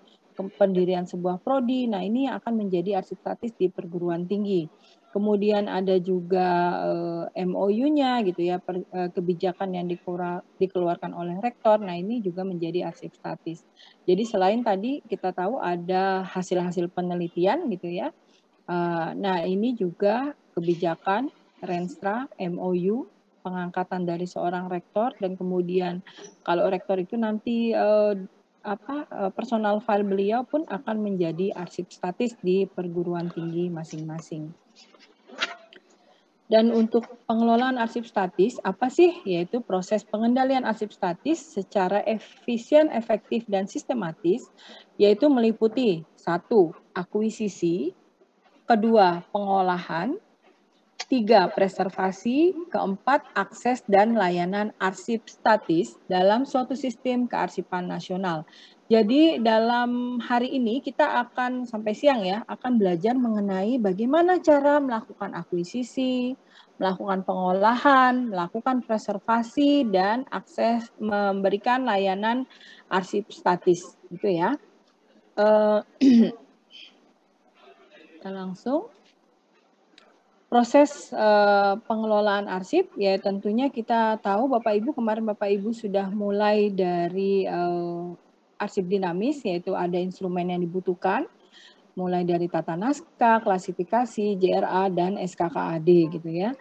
pendirian sebuah prodi. Nah, ini akan menjadi arsip statis di perguruan tinggi. Kemudian ada juga MOU-nya gitu ya, kebijakan yang dikeluarkan oleh rektor. Nah, ini juga menjadi arsip statis. Jadi selain tadi kita tahu ada hasil-hasil penelitian gitu ya. Nah, ini juga kebijakan Renstra, MOU, pengangkatan dari seorang rektor, dan kemudian kalau rektor itu nanti personal file beliau pun akan menjadi arsip statis di perguruan tinggi masing-masing. Dan untuk pengelolaan arsip statis, apa sih? Yaitu proses pengendalian arsip statis secara efisien, efektif, dan sistematis, yaitu meliputi 1. Akuisisi, 2. Pengolahan, 3. Preservasi, 4. Akses dan layanan arsip statis dalam suatu sistem kearsipan nasional. Jadi dalam hari ini kita akan sampai siang ya, akan belajar mengenai bagaimana cara melakukan akuisisi, melakukan pengolahan, melakukan preservasi, dan akses memberikan layanan arsip statis. Gitu ya. Kita langsung. Proses pengelolaan arsip, ya tentunya kita tahu Bapak Ibu kemarin Bapak Ibu sudah mulai dari arsip dinamis, yaitu ada instrumen yang dibutuhkan, mulai dari tata naskah, klasifikasi, JRA, dan SKKAD gitu ya.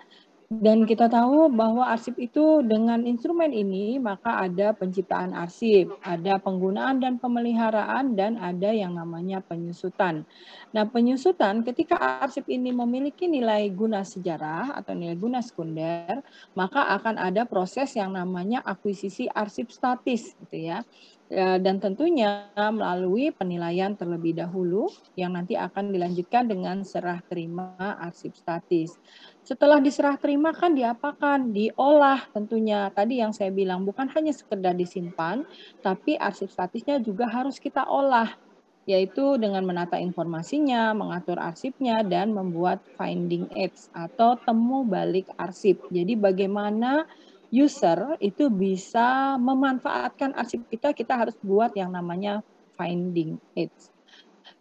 Dan kita tahu bahwa arsip itu dengan instrumen ini maka ada penciptaan arsip, ada penggunaan dan pemeliharaan, dan ada yang namanya penyusutan. Nah, penyusutan ketika arsip ini memiliki nilai guna sejarah atau nilai guna sekunder, maka akan ada proses yang namanya akuisisi arsip statis gitu ya. Dan tentunya melalui penilaian terlebih dahulu yang nanti akan dilanjutkan dengan serah terima arsip statis. Setelah diserah terima kan diapakan? Diolah tentunya. Tadi yang saya bilang bukan hanya sekedar disimpan, tapi arsip statisnya juga harus kita olah, yaitu dengan menata informasinya, mengatur arsipnya, dan membuat finding aids atau temu balik arsip. Jadi bagaimana user itu bisa memanfaatkan arsip kita harus buat yang namanya finding aids.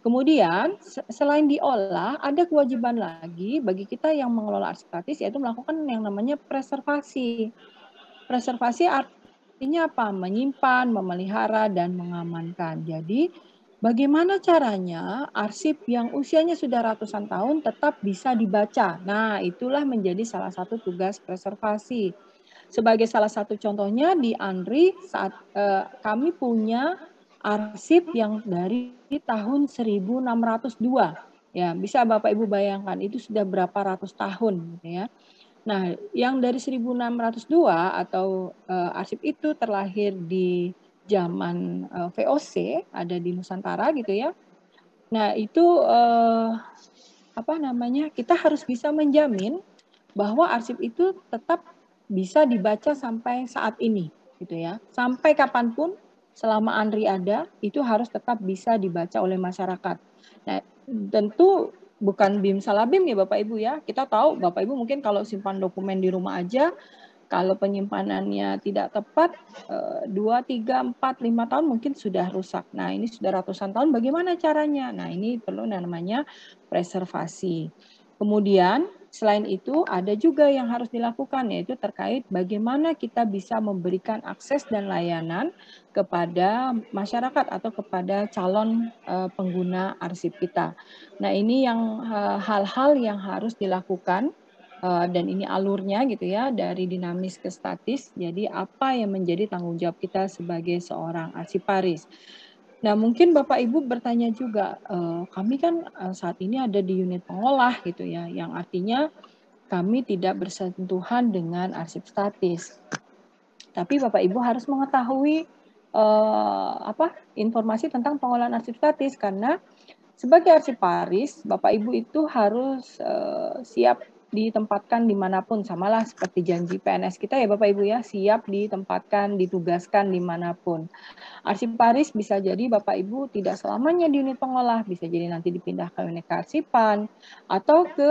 Kemudian selain diolah, ada kewajiban lagi bagi kita yang mengelola arsip statis, yaitu melakukan yang namanya preservasi. Preservasi artinya apa? Menyimpan, memelihara, dan mengamankan. Jadi bagaimana caranya arsip yang usianya sudah ratusan tahun tetap bisa dibaca? Nah, itulah menjadi salah satu tugas preservasi. Sebagai salah satu contohnya di ANRI saat kami punya arsip yang dari tahun 1602. Ya, bisa Bapak Ibu bayangkan itu sudah berapa ratus tahun gitu ya. Nah, yang dari 1602 atau arsip itu terlahir di zaman VOC, ada di Nusantara gitu ya. Nah, itu apa namanya? Kita harus bisa menjamin bahwa arsip itu tetap bisa dibaca sampai saat ini gitu ya. Sampai kapanpun selama ANRI ada itu harus tetap bisa dibaca oleh masyarakat. Nah, tentu bukan bim salah bim ya Bapak Ibu ya. Kita tahu Bapak Ibu mungkin kalau simpan dokumen di rumah aja, kalau penyimpanannya tidak tepat 2, 3, 4, 5 tahun mungkin sudah rusak. Nah, ini sudah ratusan tahun bagaimana caranya? Nah, ini perlu namanya preservasi. Kemudian selain itu ada juga yang harus dilakukan, yaitu terkait bagaimana kita bisa memberikan akses dan layanan kepada masyarakat atau kepada calon pengguna arsip kita. Nah, ini yang hal-hal yang harus dilakukan dan ini alurnya gitu ya dari dinamis ke statis. Jadi apa yang menjadi tanggung jawab kita sebagai seorang arsiparis? Nah, mungkin Bapak Ibu bertanya juga, kami kan saat ini ada di unit pengolah gitu ya, yang artinya kami tidak bersentuhan dengan arsip statis. Tapi Bapak Ibu harus mengetahui informasi tentang pengolahan arsip statis karena sebagai arsiparis, Bapak Ibu itu harus siap ditempatkan dimanapun, samalah seperti janji PNS kita ya Bapak Ibu ya, siap ditempatkan, ditugaskan dimanapun. Arsiparis bisa jadi Bapak Ibu tidak selamanya di unit pengolah, bisa jadi nanti dipindah ke unit kearsipan atau ke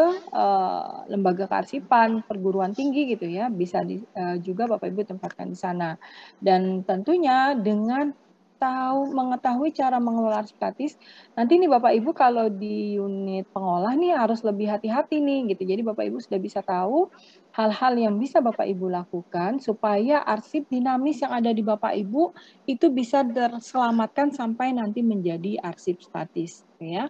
lembaga kearsipan perguruan tinggi gitu ya, bisa juga Bapak Ibu tempatkan di sana. Dan tentunya dengan mengetahui cara mengelola arsip statis, nanti nih Bapak Ibu kalau di unit pengolah nih harus lebih hati-hati nih gitu. Jadi Bapak Ibu sudah bisa tahu hal-hal yang bisa Bapak Ibu lakukan supaya arsip dinamis yang ada di Bapak Ibu itu bisa terselamatkan sampai nanti menjadi arsip statis ya.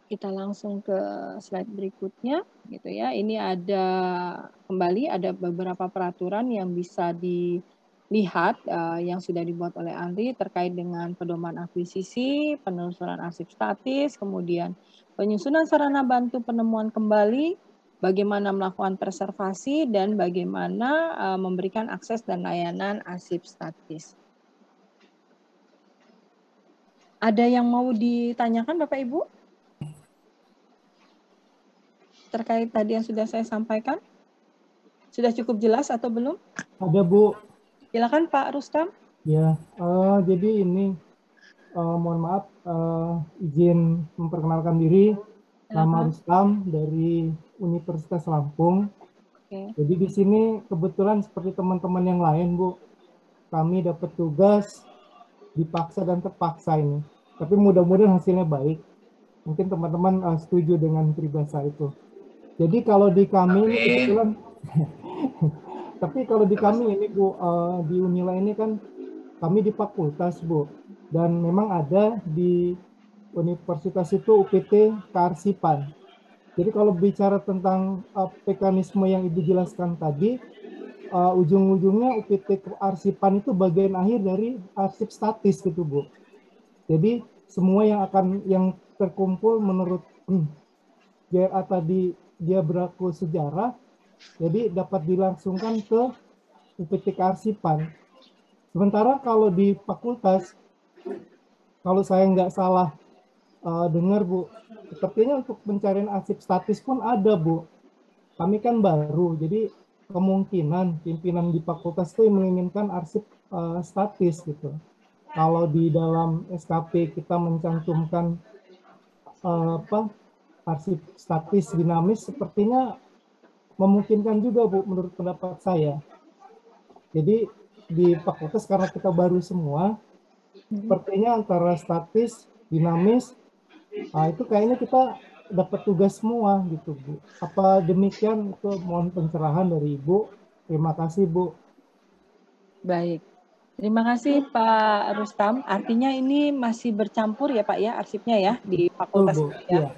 Kita langsung ke slide berikutnya gitu ya. Ini ada kembali ada beberapa peraturan yang bisa dilihat yang sudah dibuat oleh ANRI terkait dengan pedoman akuisisi, penelusuran arsip statis, kemudian penyusunan sarana bantu penemuan kembali, bagaimana melakukan preservasi, dan bagaimana memberikan akses dan layanan arsip statis. Ada yang mau ditanyakan Bapak Ibu? Terkait tadi yang sudah saya sampaikan? Sudah cukup jelas atau belum? Ada Bu. Silakan Pak Rustam. Ya, jadi ini mohon maaf izin memperkenalkan diri. Nama Rustam dari Universitas Lampung. Oke. Jadi di sini kebetulan seperti teman-teman yang lain Bu, kami dapat tugas dipaksa dan terpaksa ini. Tapi mudah-mudahan hasilnya baik. Mungkin teman-teman setuju dengan peribahasa itu. Jadi kalau di kami ini kebetulan, tapi kalau di kami ini Bu, di Unila ini kan kami di fakultas Bu, dan memang ada di universitas itu UPT kearsipan. Jadi kalau bicara tentang mekanisme yang Ibu jelaskan tadi, ujung-ujungnya UPT kearsipan itu bagian akhir dari arsip statis gitu Bu. Jadi semua yang terkumpul menurut JRA tadi dia berlaku sejarah, jadi dapat dilangsungkan ke UPT kearsipan. Sementara kalau di fakultas, kalau saya nggak salah dengar Bu, sepertinya untuk pencarian arsip statis pun ada Bu. Kami kan baru, jadi kemungkinan pimpinan di fakultas itu menginginkan arsip statis gitu. Kalau di dalam SKP kita mencantumkan arsip statis dinamis, sepertinya memungkinkan juga Bu menurut pendapat saya. Jadi di fakultas karena kita baru semua, sepertinya antara statis, dinamis, itu kayaknya kita dapat tugas semua gitu Bu. Apa demikian, itu mohon pencerahan dari Ibu. Terima kasih Bu. Baik. Terima kasih Pak Rustam. Artinya ini masih bercampur ya Pak ya arsipnya ya di fakultas Bu. ya. Iya.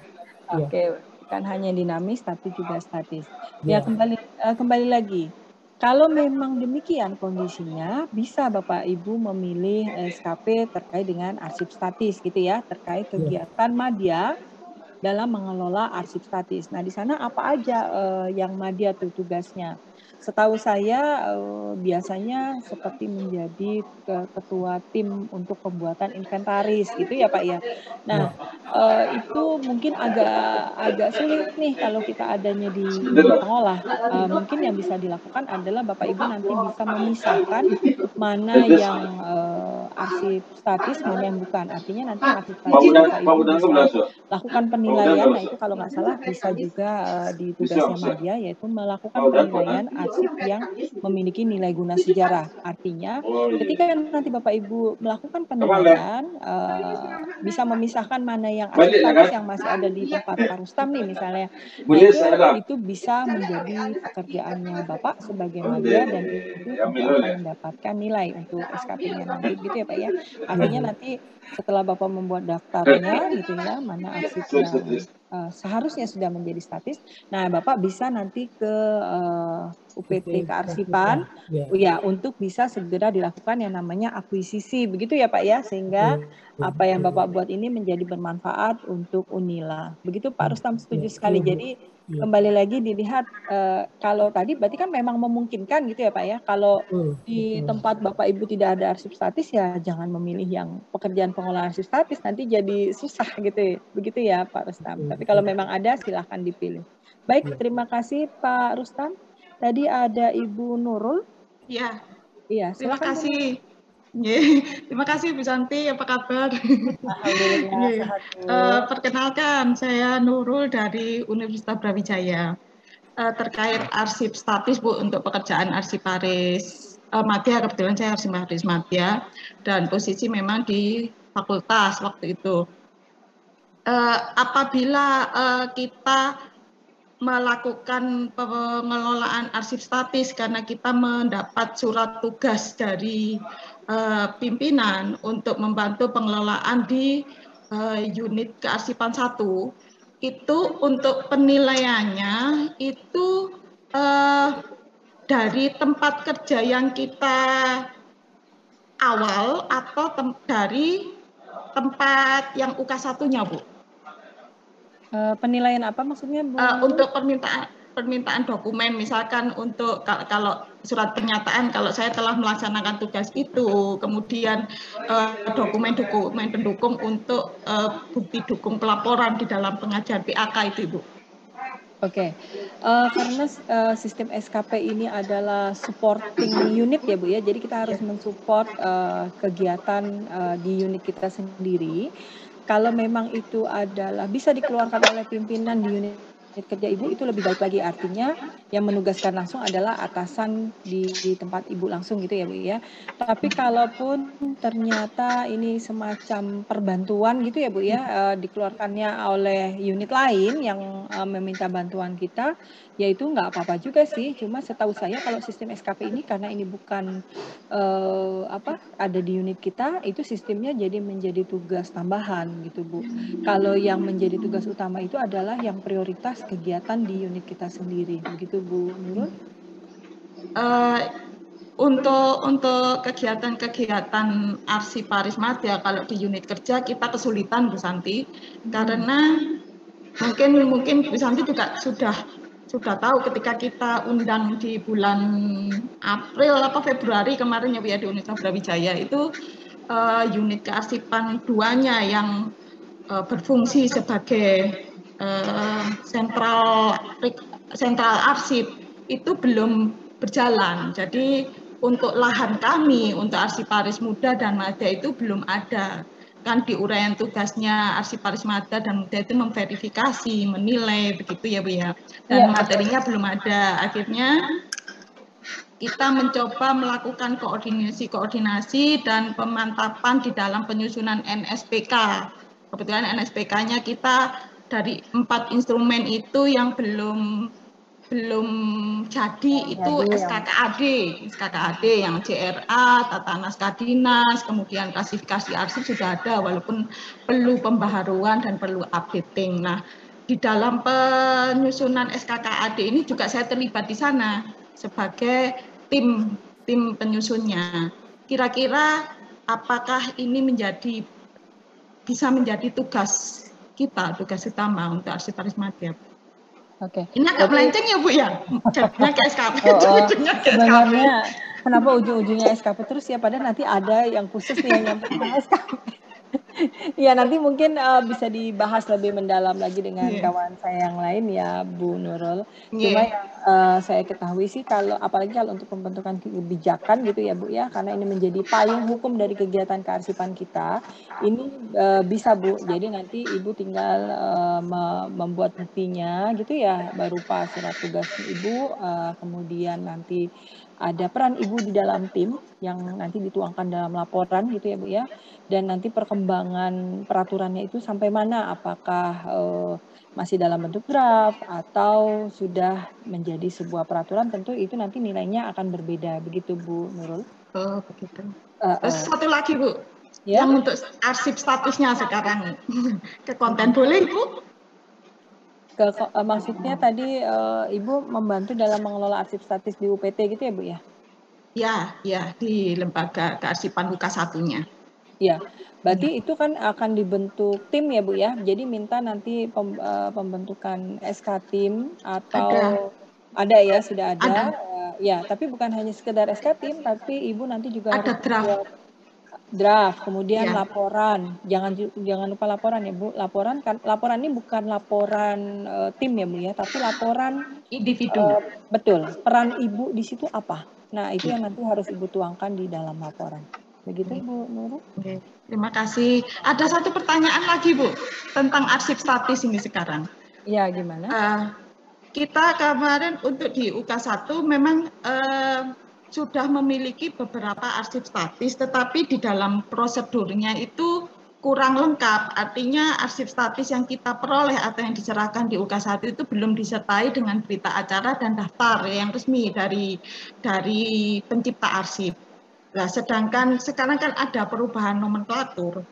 Oke, bukan hanya dinamis tapi juga statis. Ya. Ya kembali lagi. Kalau memang demikian kondisinya, bisa Bapak Ibu memilih SKP terkait dengan arsip statis gitu ya, terkait kegiatan madya dalam mengelola arsip statis. Nah, di sana apa aja yang madya tuh tugasnya? Setahu saya biasanya seperti menjadi ketua tim untuk pembuatan inventaris gitu ya Pak ya. Nah, itu mungkin agak sulit nih kalau kita adanya di unit pengolah. Mungkin yang bisa dilakukan adalah Bapak Ibu nanti bisa memisahkan mana yang arsip statis, mana yang bukan. Artinya nanti yang arsip statis Bapak Ibu bisa lakukan penilaian. Nah, itu kalau nggak salah bisa juga di tugasnya madya, yaitu melakukan penilaian arsip yang memiliki nilai guna sejarah. Artinya ketika nanti Bapak Ibu melakukan penilaian, bisa memisahkan mana yang arsip statis yang masih ada di tempat Pak Rustam nih misalnya. Nah, itu bisa menjadi pekerjaannya Bapak sebagai madya, dan itu tentu akan mendapatkan nilai untuk SKP-nya nanti gitu ya Pak ya. Artinya nanti setelah Bapak membuat daftarnya gitu ya, mana arsip yang seharusnya sudah menjadi statis. Nah, Bapak bisa nanti ke UPT kearsipan ya untuk bisa segera dilakukan yang namanya akuisisi begitu ya Pak ya, sehingga apa yang Bapak buat ini menjadi bermanfaat untuk Unila. Begitu Pak Rustam, setuju sekali. Jadi kembali lagi dilihat kalau tadi berarti kan memang memungkinkan gitu ya Pak ya. Kalau di tempat Bapak Ibu tidak ada arsip statis ya jangan memilih yang pekerjaan pengolahan arsip statis, nanti jadi susah gitu. Begitu ya Pak Rustam. Tapi kalau memang ada silahkan dipilih. Baik, terima kasih Pak Rustam. Tadi ada Ibu Nurul. Iya. Iya, terima silakan. kasih. Terima kasih Bu Santi, apa kabar? Alhamdulillah, sehat Bu. Perkenalkan, saya Nurul dari Universitas Brawijaya. Terkait arsip statis Bu untuk pekerjaan arsiparis madya, kebetulan saya arsiparis madya dan posisi memang di fakultas waktu itu. Apabila kita melakukan pengelolaan arsip statis karena kita mendapat surat tugas dari pimpinan untuk membantu pengelolaan di unit kearsipan 1, itu untuk penilaiannya itu dari tempat kerja yang kita awal atau dari tempat yang UK1-nya Bu. Penilaian apa maksudnya Bu? Untuk permintaan dokumen, misalkan untuk kalau surat pernyataan kalau saya telah melaksanakan tugas itu, kemudian dokumen-dokumen pendukung untuk bukti dukung pelaporan di dalam pengajian PAK itu Ibu. Oke, karena sistem SKP ini adalah supporting unit ya Bu ya, jadi kita harus mensupport kegiatan di unit kita sendiri. Kalau memang itu adalah bisa dikeluarkan oleh pimpinan di unit unit kerja Ibu itu lebih baik lagi, artinya yang menugaskan langsung adalah atasan di tempat Ibu langsung gitu ya Bu ya. Tapi kalaupun ternyata ini semacam perbantuan gitu ya Bu ya, dikeluarkannya oleh unit lain yang meminta bantuan kita, ya itu nggak apa-apa juga sih. Cuma setahu saya kalau sistem SKP ini karena ini bukan ada di unit kita, itu sistemnya jadi menjadi tugas tambahan gitu Bu. Kalau yang menjadi tugas utama itu adalah yang prioritas kegiatan di unit kita sendiri, begitu Bu Nurul? Untuk kegiatan-kegiatan arsiparismadya kalau di unit kerja kita kesulitan Bu Santi, karena mungkin Bu Santi juga sudah tahu ketika kita undang di bulan April atau Februari kemarin ya Bu ya di Universitas Brawijaya itu unit kearsipan 2-nya yang berfungsi sebagai sentral arsip itu belum berjalan. Jadi untuk lahan kami untuk arsiparis muda dan mada itu belum ada. Kan di uraian tugasnya arsiparis mada dan muda itu memverifikasi, menilai begitu ya Bu ya. Dan materinya belum ada. Akhirnya kita mencoba melakukan koordinasi dan pemantapan di dalam penyusunan NSPK. Kebetulan NSPK-nya kita dari 4 instrumen itu yang belum jadi itu SKKAD yang JRA, Tata Naskah Dinas, kemudian klasifikasi arsip sudah ada walaupun perlu pembaharuan dan perlu updating. Nah, di dalam penyusunan SKKAD ini juga saya terlibat di sana sebagai tim penyusunnya. Kira-kira apakah ini bisa menjadi tugas kita, tugas utama untuk arsiparis madya? Oke. Ini agak melenceng ya Bu ya, jadinya ke SKP. Sebenarnya kenapa ujung-ujungnya SKP terus ya, padahal nanti ada yang khusus nih yang nyampe SKP. Ya nanti mungkin bisa dibahas lebih mendalam lagi dengan kawan saya yang lain ya Bu Nurul. Cuma yang saya ketahui sih apalagi kalau untuk pembentukan kebijakan gitu ya Bu ya, karena ini menjadi payung hukum dari kegiatan kearsipan kita, ini bisa Bu. Jadi nanti Ibu tinggal membuat buktinya gitu ya, berupa surat tugas Ibu, kemudian nanti ada peran Ibu di dalam tim yang nanti dituangkan dalam laporan gitu ya Bu ya. Dan nanti perkembangan peraturannya itu sampai mana, apakah masih dalam bentuk draft atau sudah menjadi sebuah peraturan, tentu itu nanti nilainya akan berbeda, begitu Bu Nurul. Oh begitu. Terus satu lagi Bu, yang untuk arsip statusnya sekarang ke konten boleh Bu? Maksudnya tadi Ibu membantu dalam mengelola arsip statis di UPT gitu ya Bu ya? Ya di lembaga kearsipan UK 1-nya. Ya, berarti itu kan akan dibentuk tim ya Bu ya. Jadi minta nanti pembentukan SK tim atau ada ya, sudah ada. Ya, tapi bukan hanya sekedar SK tim, tapi Ibu nanti juga harus draft, kemudian laporan. Jangan lupa laporan ya Bu. Laporan ini bukan laporan tim ya Bu ya, tapi laporan individu. Betul. Peran Ibu di situ apa? Nah, itu yang nanti harus Ibu tuangkan di dalam laporan. Begitu Bu Nurul. Terima kasih. Ada satu pertanyaan lagi Bu tentang arsip statis ini sekarang. Iya, gimana? Kita kemarin untuk di UK 1 memang sudah memiliki beberapa arsip statis, tetapi di dalam prosedurnya itu kurang lengkap. Artinya arsip statis yang kita peroleh atau yang diserahkan di UK 1 itu belum disertai dengan berita acara dan daftar yang resmi dari pencipta arsip. Nah, sedangkan sekarang kan ada perubahan nomenklatur.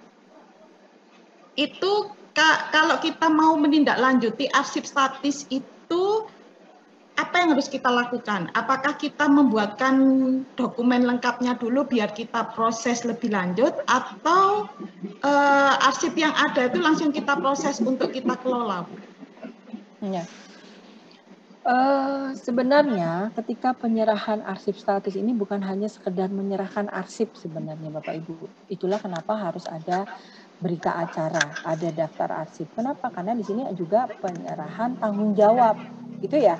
Itu kalau kita mau menindaklanjuti arsip statis itu apa yang harus kita lakukan? Apakah kita membuatkan dokumen lengkapnya dulu biar kita proses lebih lanjut atau arsip yang ada itu langsung kita proses untuk kita kelola? Ya. Sebenarnya ketika penyerahan arsip statis ini bukan hanya sekedar menyerahkan arsip sebenarnya Bapak Ibu. Itulah kenapa harus ada berita acara, ada daftar arsip. Kenapa? Karena di sini juga penyerahan tanggung jawab, gitu ya.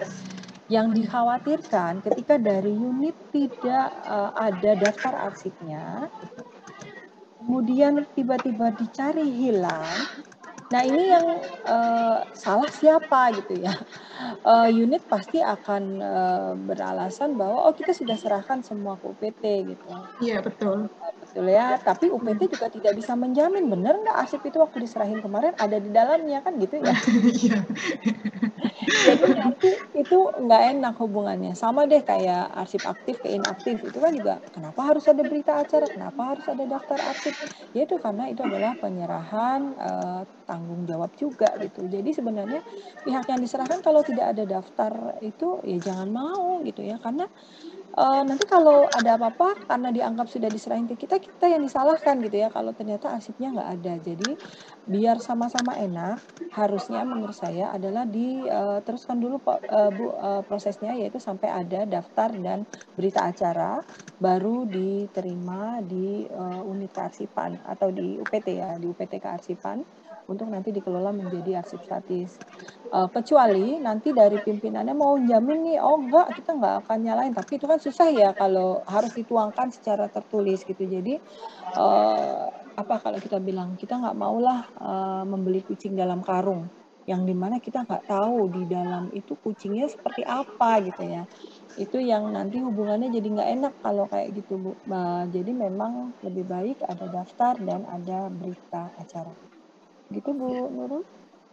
Yang dikhawatirkan ketika dari unit tidak ada daftar arsipnya, kemudian tiba-tiba dicari hilang, Nah ini yang salah siapa gitu ya. Unit pasti akan beralasan bahwa oh kita sudah serahkan semua ke UPT gitu. Iya, betul. Betul ya, tapi UPT juga tidak bisa menjamin benar nggak arsip itu waktu diserahin kemarin ada di dalamnya kan gitu ya. Iya. Jadi nanti itu nggak enak hubungannya. Sama deh kayak arsip aktif ke inaktif itu kan juga kenapa harus ada berita acara, kenapa harus ada daftar arsip? Ya itu karena itu adalah penyerahan tanggung jawab juga gitu. Jadi sebenarnya pihak yang diserahkan kalau tidak ada daftar itu ya jangan mau gitu ya karena nanti kalau ada apa-apa karena dianggap sudah diserahin ke kita, kita yang disalahkan gitu ya kalau ternyata arsipnya nggak ada. Jadi biar sama-sama enak, harusnya menurut saya adalah diteruskan dulu Bu prosesnya yaitu sampai ada daftar dan berita acara, baru diterima di unit kearsipan atau di UPT ya, di UPT kearsipan untuk nanti dikelola menjadi arsip statis. Kecuali nanti dari pimpinannya mau jamin nih, oh enggak kita nggak akan nyalain, tapi itu kan susah ya kalau harus dituangkan secara tertulis gitu. Jadi apa kalau kita bilang kita nggak maulah membeli kucing dalam karung, yang dimana kita nggak tahu di dalam itu kucingnya seperti apa gitu ya. Itu yang nanti hubungannya jadi nggak enak kalau kayak gitu Bu. Jadi memang lebih baik ada daftar dan ada berita acara. Gitu Bu Nurul.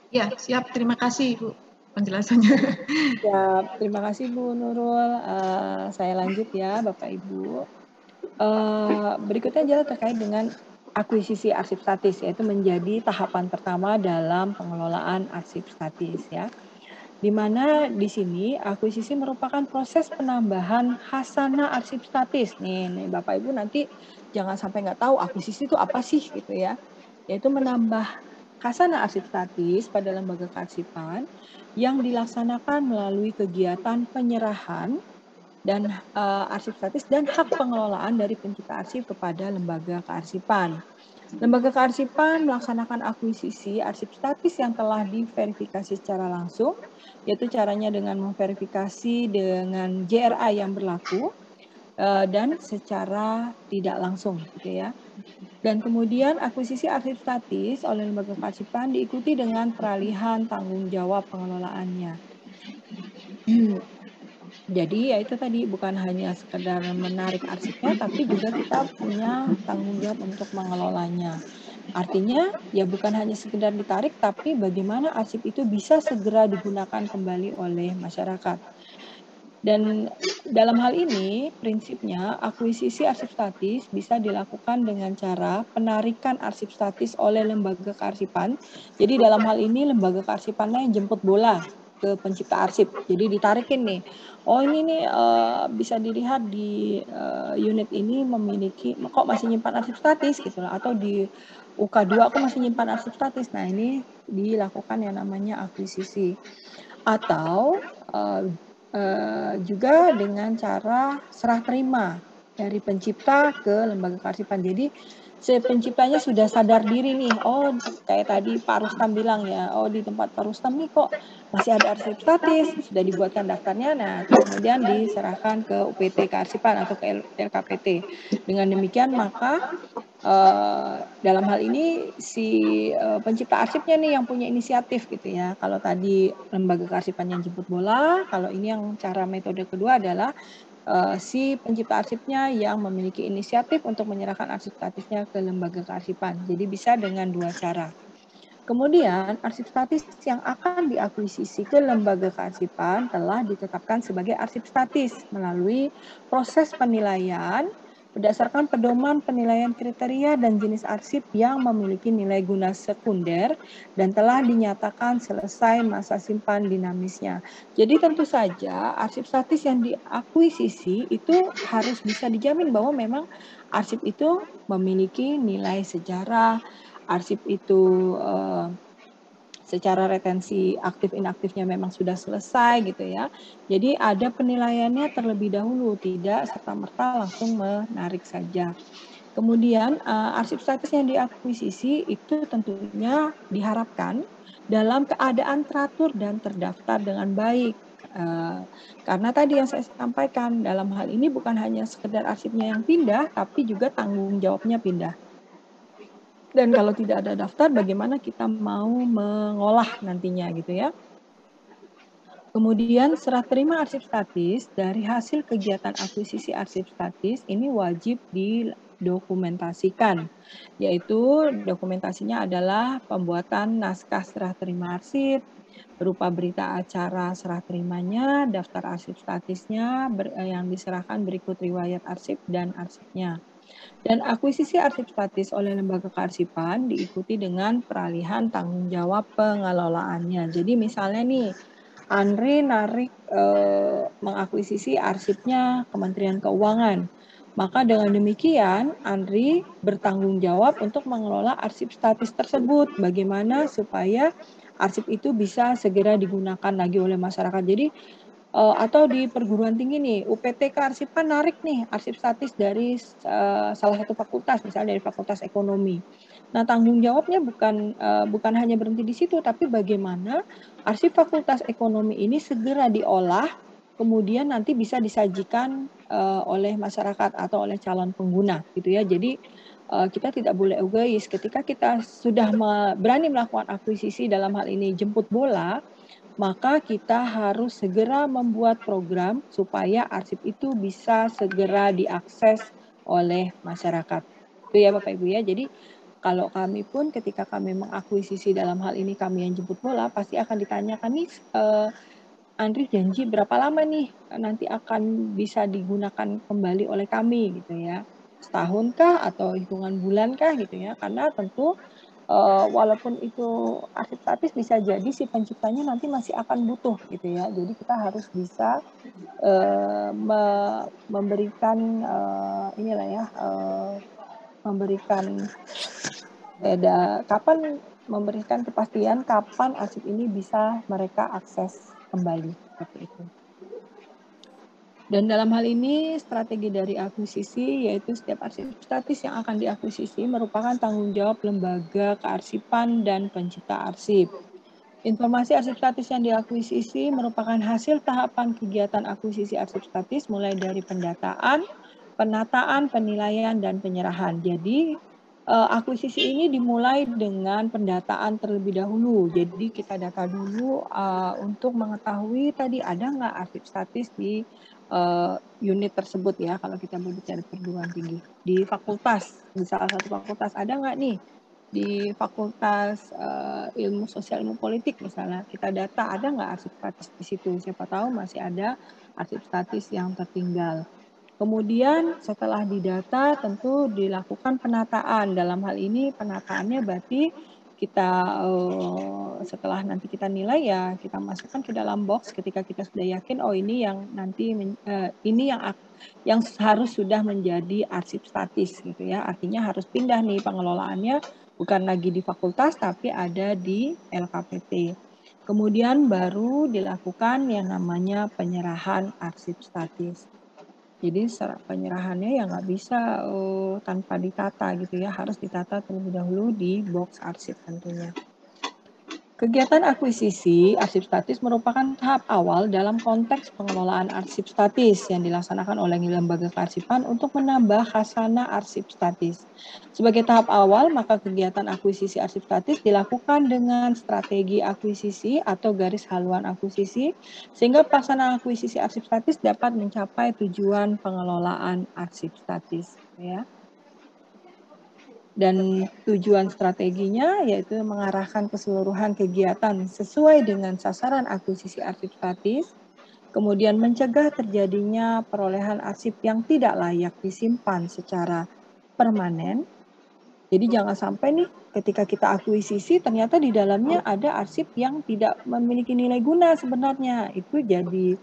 Ya, siap. Terima kasih, Bu, penjelasannya. Ya, terima kasih Bu Nurul. Saya lanjut ya Bapak Ibu. Berikutnya adalah terkait dengan akuisisi arsip statis, yaitu menjadi tahapan pertama dalam pengelolaan arsip statis ya. Di mana di sini akuisisi merupakan proses penambahan khasanah arsip statis. Nih Bapak Ibu nanti jangan sampai nggak tahu akuisisi itu apa sih gitu ya. Yaitu menambah khasanah arsip statis pada lembaga kearsipan yang dilaksanakan melalui kegiatan penyerahan dan arsip statis dan hak pengelolaan dari pencipta arsip kepada lembaga kearsipan. Lembaga kearsipan melaksanakan akuisisi arsip statis yang telah diverifikasi secara langsung, yaitu caranya dengan memverifikasi dengan JRA yang berlaku dan secara tidak langsung, gitu ya. Dan kemudian akuisisi arsip statis oleh lembaga kearsipan diikuti dengan peralihan tanggung jawab pengelolaannya. Jadi ya itu tadi bukan hanya sekedar menarik arsipnya, tapi juga kita punya tanggung jawab untuk mengelolanya. Artinya ya bukan hanya sekedar ditarik, tapi bagaimana arsip itu bisa segera digunakan kembali oleh masyarakat. Dan dalam hal ini, prinsipnya akuisisi arsip statis bisa dilakukan dengan cara penarikan arsip statis oleh lembaga kearsipan. Jadi dalam hal ini lembaga kearsipannya yang jemput bola ke pencipta arsip. Jadi ditarikin nih, oh ini nih bisa dilihat di unit ini memiliki, kok masih nyimpan arsip statis gitu lah, atau di UK2 aku masih nyimpan arsip statis. Nah ini dilakukan yang namanya akuisisi. Atau juga dengan cara serah terima dari pencipta ke lembaga kearsipan. Jadi si penciptanya sudah sadar diri nih, oh kayak tadi Pak Rustam bilang ya, oh di tempat Pak Rustam nih kok masih ada arsip statis, sudah dibuatkan daftarnya, nah kemudian diserahkan ke UPT kearsipan atau ke LKPT. Dengan demikian maka dalam hal ini si pencipta arsipnya nih yang punya inisiatif gitu ya. Kalau tadi lembaga kearsipan yang jemput bola, kalau ini yang cara metode kedua adalah si pencipta arsipnya yang memiliki inisiatif untuk menyerahkan arsip statisnya ke lembaga kearsipan. Jadi bisa dengan dua cara. Kemudian arsip statis yang akan diakuisisi ke lembaga kearsipan telah ditetapkan sebagai arsip statis melalui proses penilaian berdasarkan pedoman penilaian kriteria dan jenis arsip yang memiliki nilai guna sekunder dan telah dinyatakan selesai masa simpan dinamisnya. Jadi tentu saja arsip statis yang diakuisisi itu harus bisa dijamin bahwa memang arsip itu memiliki nilai sejarah, arsip itu secara retensi aktif inaktifnya memang sudah selesai gitu ya. Jadi ada penilaiannya terlebih dahulu, tidak serta-merta langsung menarik saja. Kemudian arsip statis yang diakuisisi itu tentunya diharapkan dalam keadaan teratur dan terdaftar dengan baik. Karena tadi yang saya sampaikan dalam hal ini bukan hanya sekedar arsipnya yang pindah, tapi juga tanggung jawabnya pindah. Dan kalau tidak ada daftar, bagaimana kita mau mengolah nantinya gitu ya. Kemudian serah terima arsip statis dari hasil kegiatan akuisisi arsip statis ini wajib didokumentasikan, yaitu dokumentasinya adalah pembuatan naskah serah terima arsip, berupa berita acara serah terimanya, daftar arsip statisnya yang diserahkan berikut riwayat arsip dan arsipnya. Dan akuisisi arsip statis oleh lembaga kearsipan diikuti dengan peralihan tanggung jawab pengelolaannya. Jadi misalnya nih, Andri narik mengakuisisi arsipnya Kementerian Keuangan. Maka dengan demikian, Andri bertanggung jawab untuk mengelola arsip statis tersebut. Bagaimana supaya arsip itu bisa segera digunakan lagi oleh masyarakat. Jadi atau di perguruan tinggi nih, UPT Kearsipan narik nih arsip statis dari salah satu fakultas, misalnya dari Fakultas Ekonomi. Nah, tanggung jawabnya bukan hanya berhenti di situ, tapi bagaimana arsip Fakultas Ekonomi ini segera diolah, kemudian nanti bisa disajikan oleh masyarakat atau oleh calon pengguna, gitu ya. Jadi kita tidak boleh egois. Ketika kita sudah berani melakukan akuisisi dalam hal ini jemput bola, maka kita harus segera membuat program supaya arsip itu bisa segera diakses oleh masyarakat. Itu ya Bapak Ibu ya. Jadi kalau kami pun ketika kami mengakuisisi dalam hal ini kami yang jemput bola pasti akan ditanyakan nih Andri janji berapa lama nih nanti akan bisa digunakan kembali oleh kami gitu ya. Setahun kah atau hitungan bulan kah gitu ya. Karena tentu walaupun itu arsip statis bisa jadi si penciptanya nanti masih akan butuh gitu ya. Jadi kita harus bisa memberikan inilah ya memberikan kapan memberikan kepastian kapan arsip ini bisa mereka akses kembali seperti itu. Dan dalam hal ini strategi dari akuisisi yaitu setiap arsip statis yang akan diakuisisi merupakan tanggung jawab lembaga kearsipan dan pencipta arsip. Informasi arsip statis yang diakuisisi merupakan hasil tahapan kegiatan akuisisi arsip statis mulai dari pendataan, penataan, penilaian, dan penyerahan. Jadi akuisisi ini dimulai dengan pendataan terlebih dahulu. Jadi kita data dulu untuk mengetahui tadi ada nggak arsip statis di unit tersebut ya, kalau kita berbicara perguruan tinggi. Di fakultas, di salah satu fakultas ada nggak nih? Di fakultas ilmu sosial ilmu politik misalnya, kita data ada nggak arsip statis di situ? Siapa tahu masih ada arsip statis yang tertinggal. Kemudian setelah didata tentu dilakukan penataan. Dalam hal ini penataannya berarti kita setelah nanti kita nilai ya kita masukkan ke dalam box ketika kita sudah yakin oh ini yang nanti ini yang harus sudah menjadi arsip statis gitu ya. Artinya harus pindah nih pengelolaannya bukan lagi di fakultas tapi ada di LKPT. Kemudian baru dilakukan yang namanya penyerahan arsip statis. Jadi penyerahannya ya nggak bisa tanpa ditata gitu ya, harus ditata terlebih dahulu di box arsip tentunya. Kegiatan akuisisi arsip statis merupakan tahap awal dalam konteks pengelolaan arsip statis yang dilaksanakan oleh lembaga kearsipan untuk menambah khasanah arsip statis. Sebagai tahap awal, maka kegiatan akuisisi arsip statis dilakukan dengan strategi akuisisi atau garis haluan akuisisi, sehingga pelaksanaan akuisisi arsip statis dapat mencapai tujuan pengelolaan arsip statis. Ya. Dan tujuan strateginya yaitu mengarahkan keseluruhan kegiatan sesuai dengan sasaran akuisisi arsip statis, kemudian mencegah terjadinya perolehan arsip yang tidak layak disimpan secara permanen. Jadi jangan sampai nih ketika kita akuisisi ternyata di dalamnya ada arsip yang tidak memiliki nilai guna sebenarnya. Itu jadi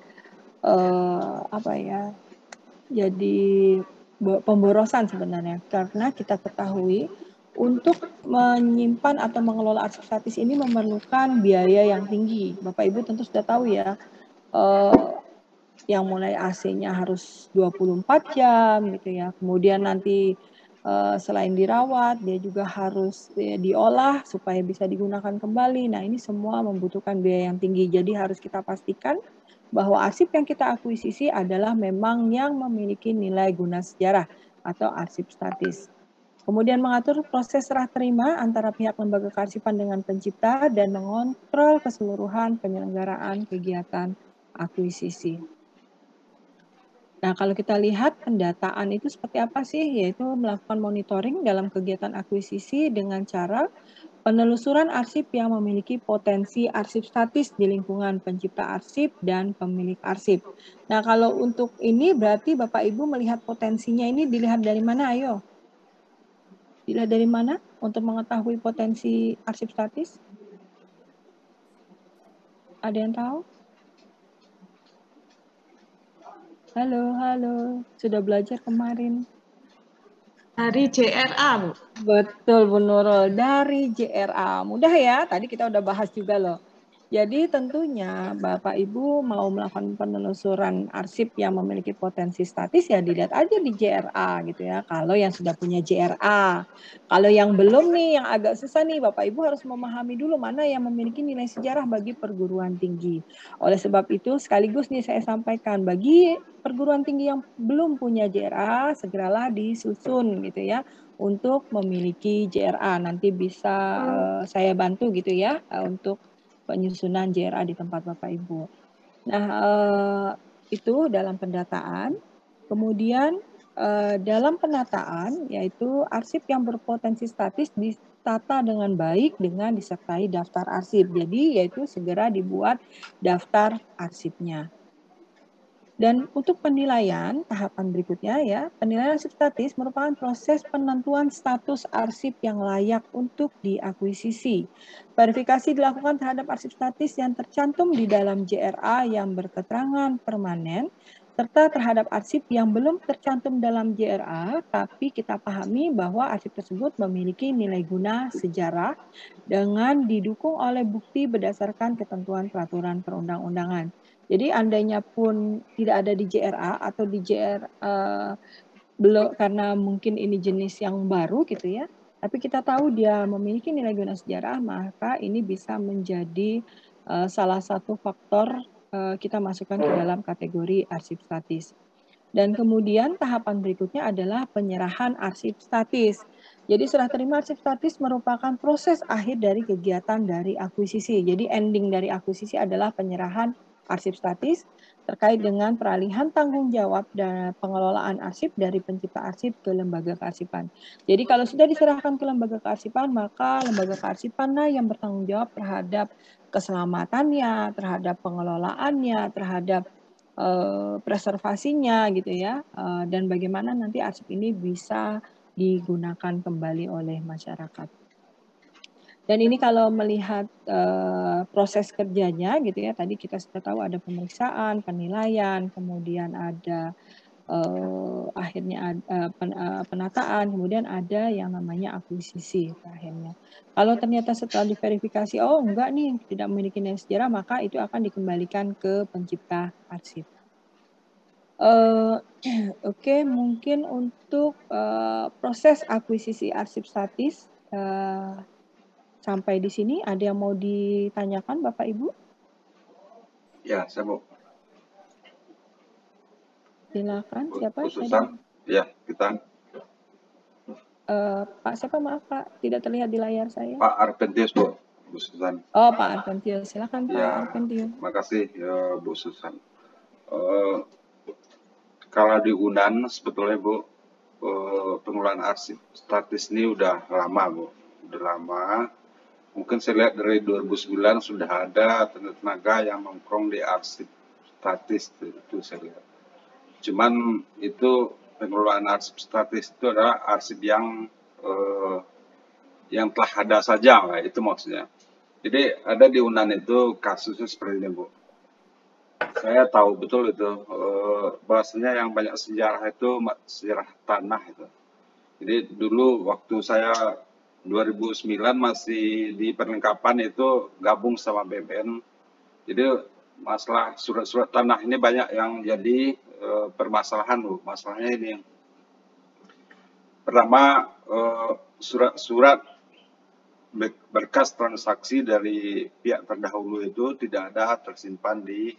jadi pemborosan sebenarnya karena kita ketahui untuk menyimpan atau mengelola arsip statis ini memerlukan biaya yang tinggi. Bapak Ibu tentu sudah tahu ya, yang mulai AC-nya harus 24 jam gitu ya. Kemudian nanti selain dirawat, dia juga harus diolah supaya bisa digunakan kembali. Nah ini semua membutuhkan biaya yang tinggi. Jadi harus kita pastikan bahwa arsip yang kita akuisisi adalah memang yang memiliki nilai guna sejarah atau arsip statis. Kemudian mengatur proses serah terima antara pihak lembaga kearsipan dengan pencipta dan mengontrol keseluruhan penyelenggaraan kegiatan akuisisi. Nah, kalau kita lihat pendataan itu seperti apa sih? Yaitu melakukan monitoring dalam kegiatan akuisisi dengan cara penelusuran arsip yang memiliki potensi arsip statis di lingkungan pencipta arsip dan pemilik arsip. Nah, kalau untuk ini berarti Bapak Ibu melihat potensinya ini dilihat dari mana? Ayo. Dilihat dari mana untuk mengetahui potensi arsip statis? Ada yang tahu? Halo, halo. Sudah belajar kemarin? Dari JRA, Bu. Betul, Bu Nurul. Dari JRA. Mudah ya, tadi kita udah bahas juga loh. Jadi tentunya Bapak Ibu mau melakukan penelusuran arsip yang memiliki potensi statis ya dilihat aja di JRA gitu ya. Kalau yang sudah punya JRA. Kalau yang belum nih, yang agak susah nih, Bapak Ibu harus memahami dulu mana yang memiliki nilai sejarah bagi perguruan tinggi. Oleh sebab itu sekaligus nih saya sampaikan bagi perguruan tinggi yang belum punya JRA segeralah disusun gitu ya untuk memiliki JRA. Nanti bisa saya bantu gitu ya untuk penyusunan JRA di tempat Bapak Ibu. Nah, itu dalam pendataan. Kemudian dalam penataan, yaitu arsip yang berpotensi statis ditata dengan baik dengan disertai daftar arsip. Jadi, yaitu segera dibuat daftar arsipnya. Dan untuk penilaian, tahapan berikutnya ya, penilaian arsip statis merupakan proses penentuan status arsip yang layak untuk diakuisisi. Verifikasi dilakukan terhadap arsip statis yang tercantum di dalam JRA yang berketerangan permanen, serta terhadap arsip yang belum tercantum dalam JRA, tapi kita pahami bahwa arsip tersebut memiliki nilai guna sejarah dengan didukung oleh bukti berdasarkan ketentuan peraturan perundang-undangan. Jadi andainya pun tidak ada di JRA atau di belum karena mungkin ini jenis yang baru gitu ya, tapi kita tahu dia memiliki nilai guna sejarah, maka ini bisa menjadi salah satu faktor kita masukkan ke dalam kategori arsip statis. Dan kemudian tahapan berikutnya adalah penyerahan arsip statis. Jadi serah terima arsip statis merupakan proses akhir dari kegiatan dari akuisisi. Jadi ending dari akuisisi adalah penyerahan arsip statis terkait dengan peralihan tanggung jawab dan pengelolaan arsip dari pencipta arsip ke lembaga kearsipan. Jadi kalau sudah diserahkan ke lembaga kearsipan, maka lembaga kearsipanlah yang bertanggung jawab terhadap keselamatannya, terhadap pengelolaannya, terhadap preservasinya gitu ya, dan bagaimana nanti arsip ini bisa digunakan kembali oleh masyarakat. Dan ini kalau melihat proses kerjanya gitu ya, tadi kita sudah tahu ada pemeriksaan, penilaian, kemudian ada akhirnya penataan, kemudian ada yang namanya akuisisi akhirnya. Kalau ternyata setelah diverifikasi, oh enggak nih, tidak memiliki nilai sejarah, maka itu akan dikembalikan ke pencipta arsip. Oke, mungkin untuk proses akuisisi arsip statis sampai di sini ada yang mau ditanyakan Bapak Ibu? Ya, saya mau. Silakan, siapa? Susan, ya kita. Pak siapa maaf Pak, tidak terlihat di layar saya. Pak Arpentius, Bu Susan. Oh Pak Arpentius, silakan Pak Arpentius. Terima kasih ya Bu Susan. Kalau di Unan sebetulnya Bu, pengelolaan arsip statis ini udah lama Bu, udah lama. Mungkin saya lihat dari 2009 sudah ada tenaga yang nongkrong di arsip statis itu saya lihat. Cuman itu pengelolaan arsip statis itu adalah arsip yang telah ada saja, itu maksudnya. Jadi ada di Unan itu kasusnya seperti ini Bu. Saya tahu betul itu bahwasanya yang banyak sejarah itu sejarah tanah itu. Jadi dulu waktu saya 2009 masih di perlengkapan itu gabung sama BPN. Jadi masalah surat-surat tanah ini banyak yang jadi permasalahan Bu. Masalahnya ini. Pertama surat-surat berkas transaksi dari pihak terdahulu itu tidak ada tersimpan di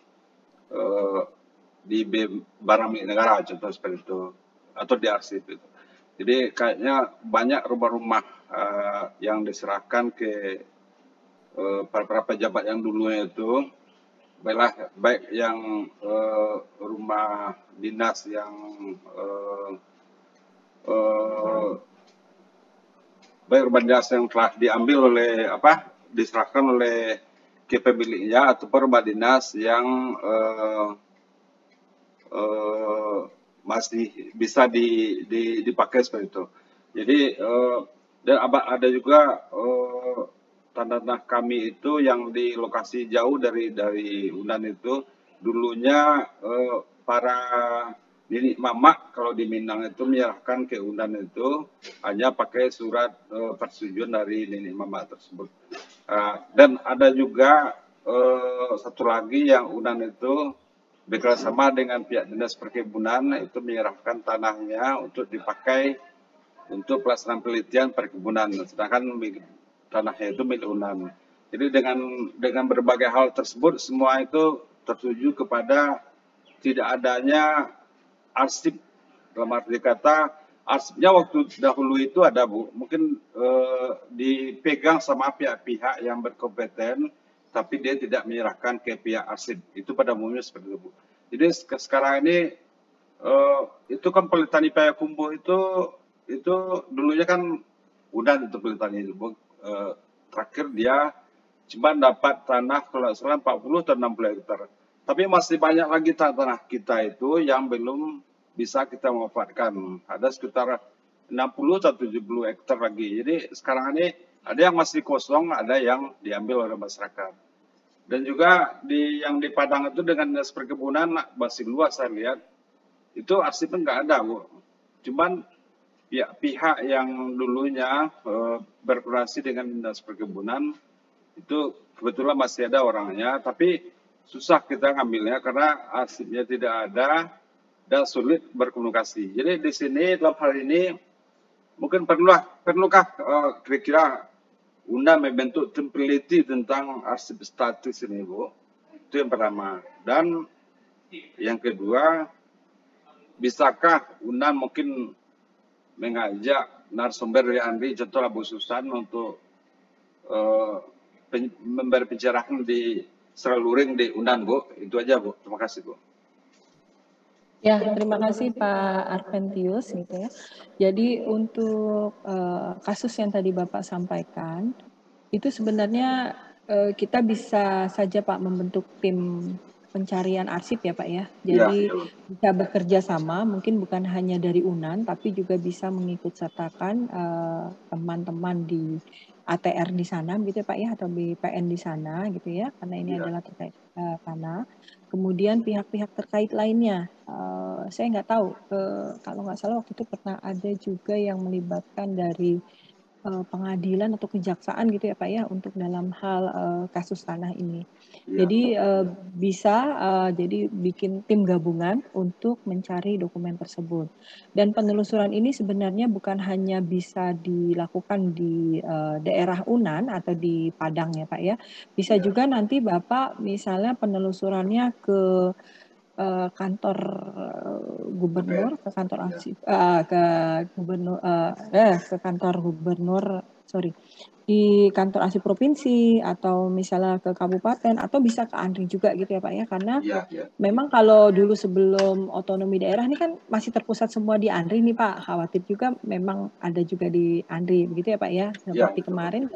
barang milik negara, contoh seperti itu, atau di arsip itu. Jadi kayaknya banyak rumah-rumah yang diserahkan ke para pejabat yang dulunya itu, baik yang rumah dinas yang baik rumah dinas yang telah diambil oleh diserahkan oleh ke pemiliknya, ataupun rumah dinas yang masih bisa dipakai seperti itu. Jadi dan ada juga tanah kami itu yang di lokasi jauh dari Unan itu, dulunya para nenek mama kalau di Minang itu menyerahkan ke Unan itu hanya pakai surat persetujuan dari nenek mama tersebut. Dan ada juga satu lagi yang Unan itu bekerjasama dengan pihak dinas perkebunan itu menyerahkan tanahnya untuk dipakai untuk pelaksanaan penelitian perkebunan, sedangkan tanahnya itu milik Unan. Jadi dengan berbagai hal tersebut, semua itu tertuju kepada tidak adanya arsip. Dalam arti kata, arsipnya waktu dahulu itu ada, Bu, mungkin dipegang sama pihak-pihak yang berkompeten, tapi dia tidak menyerahkan ke pihak arsip. Itu pada umumnya seperti itu, Bu. Jadi sekarang ini itu kan Pelitani Payakumbuh itu dulunya kan Unan itu Pelitani itu, Bu. Terakhir dia cuma dapat tanah kalau salah 40 atau 60 hektar. Tapi masih banyak lagi tanah kita itu yang belum bisa kita manfaatkan. Ada sekitar 60 atau 70 hektar lagi. Jadi sekarang ini ada yang masih kosong, ada yang diambil oleh masyarakat. Dan juga yang di Padang itu dengan dinas perkebunan masih luas saya lihat. Itu arsipnya nggak ada, Bu. Cuman pihak yang dulunya berkoordinasi dengan dinas perkebunan itu kebetulan masih ada orangnya, tapi susah kita ngambilnya karena arsipnya tidak ada dan sulit berkomunikasi. Jadi di sini dalam hal ini mungkin perlukah kira-kira Unan membentuk tim peneliti tentang arsip statis ini, Bu. Itu yang pertama. Dan yang kedua, bisakah Unan mungkin mengajak narasumber dari Andri, contoh Bu Susan, untuk memberi pencerahan di seluruh di Unan, Bu. Itu aja, Bu. Terima kasih, Bu. Ya, terima kasih Pak Arpentius gitu ya. Jadi untuk kasus yang tadi Bapak sampaikan, itu sebenarnya kita bisa saja Pak membentuk tim pencarian arsip ya Pak ya. Jadi bisa bekerja sama, mungkin bukan hanya dari Unan, tapi juga bisa mengikut sertakan teman-teman di ATR di sana gitu ya Pak ya, atau BPN di sana gitu ya, karena ini adalah terkait tanah. Kemudian pihak-pihak terkait lainnya, saya nggak tahu, kalau nggak salah waktu itu pernah ada juga yang melibatkan dari pengadilan atau kejaksaan gitu ya Pak ya, untuk dalam hal kasus tanah ini. Jadi bisa jadi bikin tim gabungan untuk mencari dokumen tersebut. Dan penelusuran ini sebenarnya bukan hanya bisa dilakukan di daerah Unan atau di Padang ya Pak ya. Bisa juga nanti Bapak misalnya penelusurannya ke kantor gubernur, ke kantor arsip, ke gubernur, ke kantor gubernur, di kantor arsip provinsi atau misalnya ke kabupaten atau bisa ke Andri juga gitu ya Pak ya, karena memang kalau dulu sebelum otonomi daerah ini kan masih terpusat semua di Andri nih Pak, khawatir juga memang ada juga di Andri begitu ya Pak ya, seperti kemarin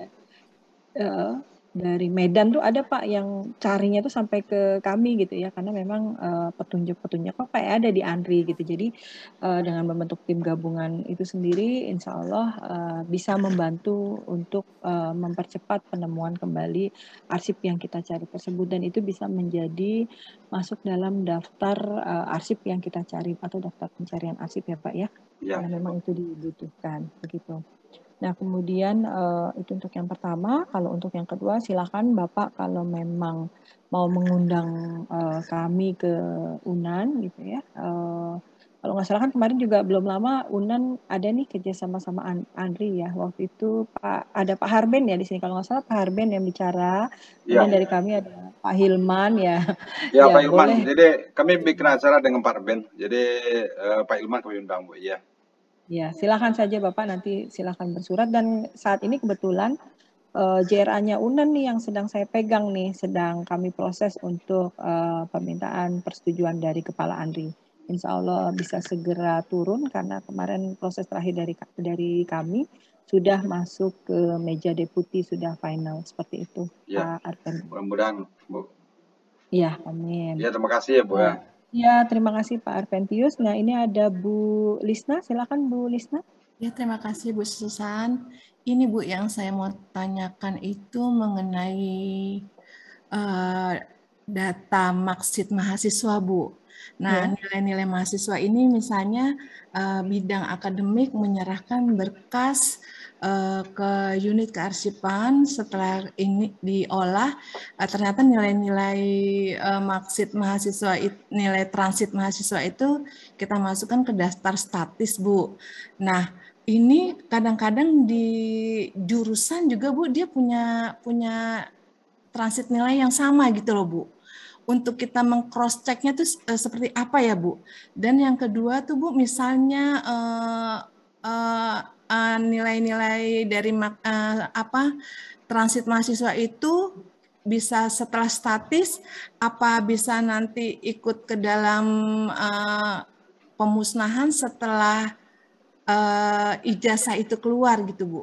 dari Medan tuh ada Pak yang carinya tuh sampai ke kami gitu ya, karena memang petunjuk-petunjuk kok kayak ada di Andri gitu. Jadi dengan membentuk tim gabungan itu sendiri, insya Allah bisa membantu untuk mempercepat penemuan kembali arsip yang kita cari tersebut, dan itu bisa menjadi masuk dalam daftar arsip yang kita cari atau daftar pencarian arsip ya Pak ya, karena memang itu dibutuhkan begitu. Nah, kemudian itu untuk yang pertama. Kalau untuk yang kedua, silakan Bapak kalau memang mau mengundang kami ke Unan gitu ya. Kalau nggak salah kan kemarin juga belum lama Unan ada nih kerjasama sama Andri ya. Waktu itu ada Pak Harben ya di sini. Kalau nggak salah Pak Harben yang bicara. Kemudian dari kami ada Pak Hilman ya. Ya, Pak Hilman. Boleh. Jadi kami bikin acara dengan Pak Harben. Jadi Pak Hilman kami undang, Bu. Iya. Ya, silakan saja Bapak, nanti silakan bersurat. Dan saat ini kebetulan JRA-nya UNAN nih yang sedang saya pegang nih, sedang kami proses untuk permintaan persetujuan dari Kepala Andri. Insya Allah bisa segera turun karena kemarin proses terakhir dari kami sudah masuk ke meja deputi, sudah final seperti itu, Ya, Pak Arpen. mudah-mudahan, Bu. Ya, amin. Ya, terima kasih ya, Bu. Ya. Ya, terima kasih Pak Arpentius. Nah, ini ada Bu Lisna, silakan Bu Lisna. Ya, terima kasih Bu Susan. Ini Bu yang saya mau tanyakan itu mengenai data maksud mahasiswa Bu. Nah, nilai-nilai mahasiswa ini misalnya bidang akademik menyerahkan berkas ke unit kearsipan, setelah ini diolah ternyata nilai-nilai maksud mahasiswa, nilai transit mahasiswa itu kita masukkan ke daftar statis Bu. Nah, ini kadang-kadang di jurusan juga Bu dia punya transit nilai yang sama gitu loh Bu. Untuk kita meng-cross check-nya tuh seperti apa ya Bu? Dan yang kedua tuh Bu, misalnya nilai-nilai dari transit mahasiswa itu bisa setelah statis, apa bisa nanti ikut ke dalam pemusnahan setelah ijazah itu keluar gitu Bu?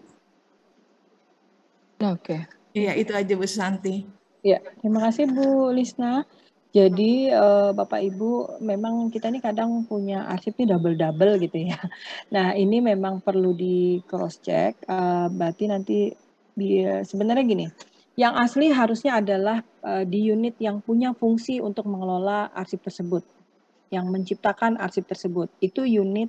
Oke. Iya, itu aja Bu Santi. Ya, terima kasih Bu Lisna. Jadi Bapak Ibu, memang kita ini kadang punya arsip ini double-double gitu ya. Nah, ini memang perlu di cross check. Berarti nanti sebenarnya gini, yang asli harusnya adalah di unit yang punya fungsi untuk mengelola arsip tersebut, yang menciptakan arsip tersebut. Itu unit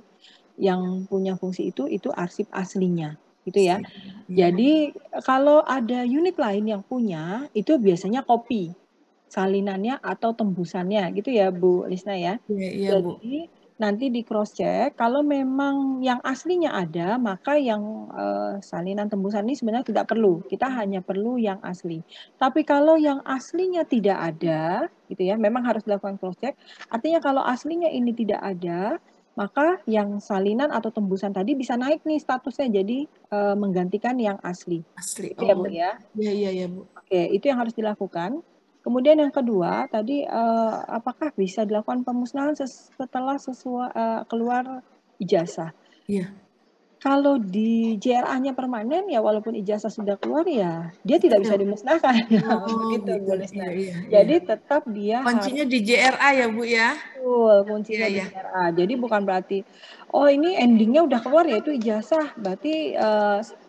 yang punya fungsi itu arsip aslinya, gitu ya. Jadi kalau ada unit lain yang punya, itu biasanya kopi salinannya atau tembusannya, gitu ya Bu Lisna ya. Iya Bu. Jadi nanti di cross check, kalau memang yang aslinya ada, maka yang salinan tembusan ini sebenarnya tidak perlu. Kita hanya perlu yang asli. Tapi kalau yang aslinya tidak ada, gitu ya, memang harus dilakukan cross check. Artinya kalau aslinya ini tidak ada, maka yang salinan atau tembusan tadi bisa naik nih statusnya jadi menggantikan yang asli. Asli. Itu ya Bu ya. Iya Bu. Oke, itu yang harus dilakukan. Kemudian yang kedua tadi apakah bisa dilakukan pemusnahan setelah keluar ijazah? Iya. Kalau di JRA-nya permanen ya walaupun ijazah sudah keluar ya dia tidak bisa dimusnahkan. Begitu Bu Lisna. Jadi tetap dia kuncinya di JRA ya Bu ya. Betul, kuncinya di JRA. Jadi bukan berarti oh ini endingnya udah keluar ya itu ijazah, berarti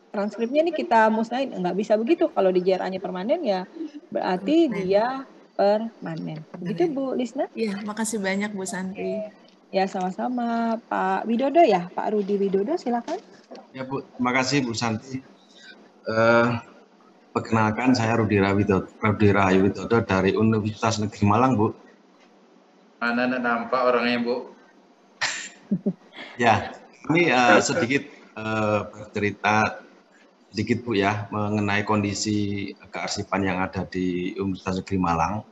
transkripnya ini kita musnahin. Nggak bisa begitu. Kalau di JRA-nya permanen ya berarti dia permanen. Begitu Bu Lisna? Iya, makasih banyak Bu Santi. Ya, sama-sama. Pak Widodo ya, Pak Rudi Widodo, silakan. Ya Bu, terima kasih Bu Santi. Perkenalkan saya Rudi Rahayu Widodo dari Universitas Negeri Malang Bu. Mana nampak orangnya Bu? Ya, kami sedikit bercerita sedikit Bu ya mengenai kondisi kearsipan yang ada di Universitas Negeri Malang.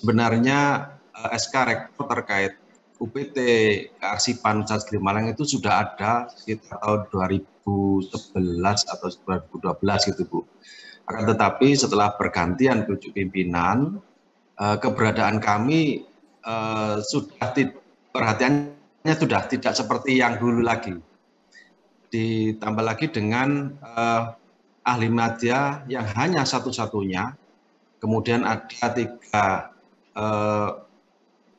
Sebenarnya SK Rektor terkait UPT kearsipan Universitas Negeri Malang itu sudah ada sekitar tahun 2011 atau 2012 gitu Bu. Akan tetapi setelah pergantian tujuh pimpinan, keberadaan kami perhatiannya sudah tidak seperti yang dulu lagi. Ditambah lagi dengan ahli media yang hanya satu-satunya, kemudian ada 3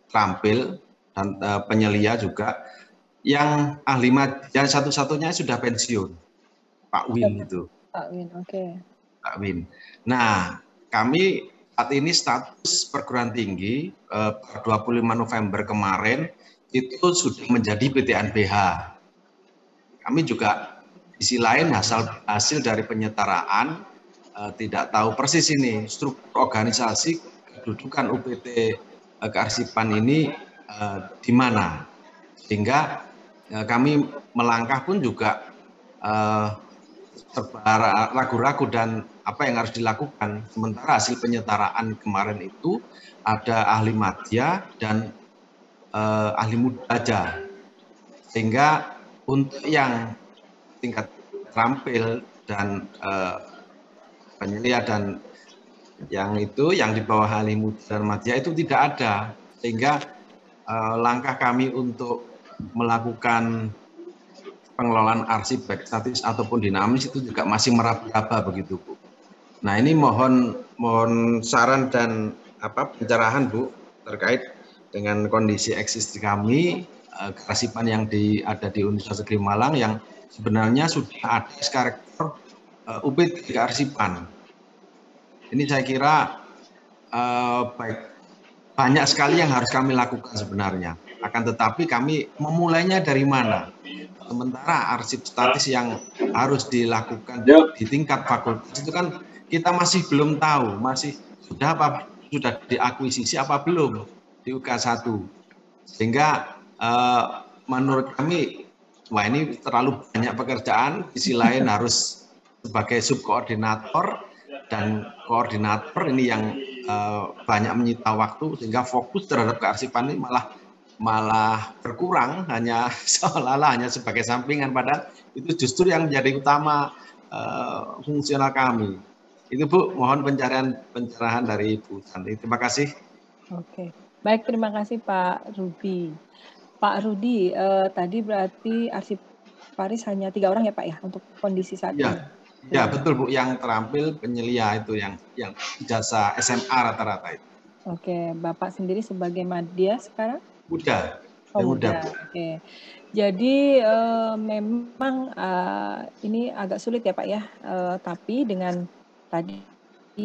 terampil dan penyelia juga, yang ahli media satu-satunya sudah pensiun, Pak Win itu. Pak Win, oke. Pak Win. Nah, kami saat ini status perguruan tinggi per 25 November kemarin itu sudah menjadi PTNBH. Kami juga di sisi lain hasil dari penyetaraan tidak tahu persis ini struktur organisasi kedudukan UPT kearsipan ini di mana, sehingga kami melangkah pun juga ragu-ragu dan apa yang harus dilakukan. Sementara hasil penyetaraan kemarin itu ada ahli media dan ahli muda saja, sehingga untuk yang tingkat terampil dan penyelia dan yang di bawah ahli muda dan madya itu tidak ada, sehingga langkah kami untuk melakukan pengelolaan arsip baik statis ataupun dinamis itu juga masih meraba-raba begitu, Bu. Nah, ini mohon saran dan pencerahan, Bu, terkait dengan kondisi eksistensi kami kearsipan yang ada di Universitas Negeri Malang yang sebenarnya sudah ada karakter UPT kearsipan. Ini saya kira banyak sekali yang harus kami lakukan sebenarnya. Akan tetapi kami memulainya dari mana? Sementara arsip statis yang harus dilakukan di tingkat fakultas itu kan kita masih belum tahu, masih sudah diakuisisi apa belum di UK1. Sehingga menurut kami, wah ini terlalu banyak pekerjaan, di sisi lain harus sebagai subkoordinator dan koordinator ini yang banyak menyita waktu, sehingga fokus terhadap kearsipan ini malah berkurang, hanya seolah-olah hanya sebagai sampingan, padahal itu justru yang menjadi utama fungsional kami. Itu, Bu, mohon pencerahan dari Bu Santi. Terima kasih. Oke, baik, terima kasih Pak Rudi. Pak Rudi, tadi berarti arsiparis hanya 3 orang ya Pak ya untuk kondisi saat ini? Ya, betul, Bu. Yang terampil penyelia itu yang ijazah SMA rata-rata itu. Oke, Bapak sendiri sebagai madya sekarang? Muda. Muda. Oke. Jadi memang ini agak sulit ya Pak ya. Tapi dengan tadi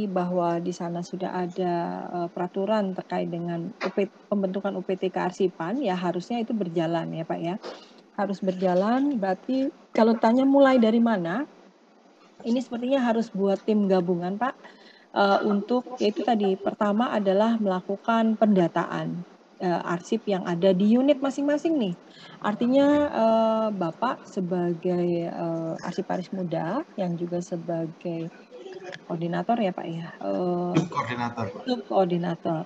bahwa di sana sudah ada peraturan terkait dengan pembentukan UPT kearsipan, ya harusnya itu berjalan ya Pak ya. Harus berjalan, berarti kalau tanya mulai dari mana, ini sepertinya harus buat tim gabungan Pak, untuk yaitu tadi pertama adalah melakukan pendataan arsip yang ada di unit masing-masing nih. Artinya Bapak sebagai arsiparis muda yang juga sebagai koordinator ya Pak ya. Koordinator.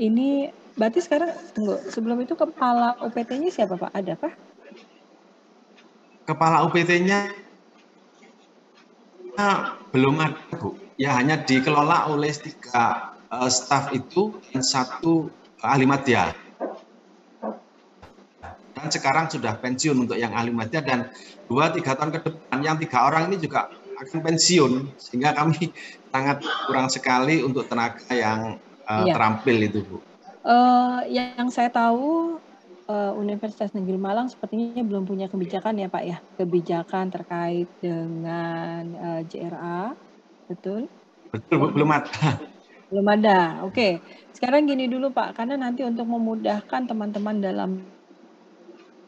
Ini berarti sekarang tunggu, sebelum itu kepala UPT-nya siapa Pak? Ada Pak? Kepala UPT-nya belum ada, Bu. Ya hanya dikelola oleh 3 staf itu dan 1 ahli madya. Dan sekarang sudah pensiun untuk yang ahli madya, dan 2-3 tahun ke depan yang 3 orang ini juga akan pensiun, sehingga kami sangat kurang sekali untuk tenaga yang terampil itu, Bu. Yang saya tahu Universitas Negeri Malang sepertinya belum punya kebijakan ya Pak ya, kebijakan terkait dengan JRA, betul? Betul, Bu, belum ada. Belum ada, oke. Sekarang gini dulu Pak, karena nanti untuk memudahkan teman-teman dalam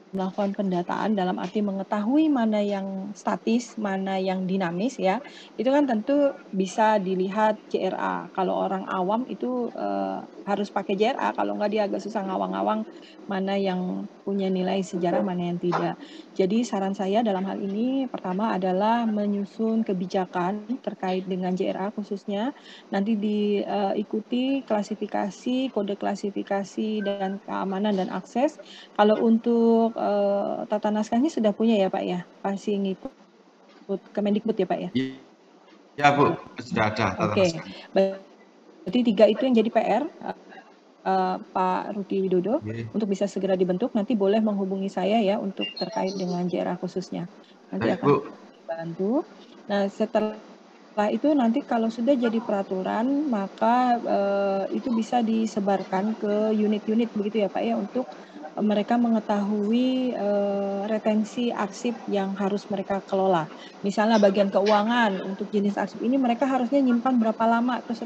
melakukan pendataan dalam arti mengetahui mana yang statis, mana yang dinamis ya, itu kan tentu bisa dilihat JRA. Kalau orang awam itu harus pakai JRA, kalau nggak dia agak susah ngawang-ngawang mana yang punya nilai sejarah, mana yang tidak. Jadi saran saya dalam hal ini pertama adalah menyusun kebijakan terkait dengan JRA khususnya, nanti diikuti klasifikasi, kode klasifikasi dan keamanan dan akses. Kalau untuk tata naskahnya sudah punya ya Pak ya? Pasti ngikut Kemendikbud ya Pak ya? Ya Bu, sudah ada tata naskah. Berarti 3 itu yang jadi PR Pak Rudi Widodo untuk bisa segera dibentuk. Nanti boleh menghubungi saya ya untuk terkait dengan JRA khususnya. Nanti akan dibantu. Nah setelah itu nanti kalau sudah jadi peraturan maka itu bisa disebarkan ke unit-unit begitu ya Pak ya, untuk mereka mengetahui retensi arsip yang harus mereka kelola. Misalnya bagian keuangan, untuk jenis arsip ini mereka harusnya nyimpan berapa lama, terus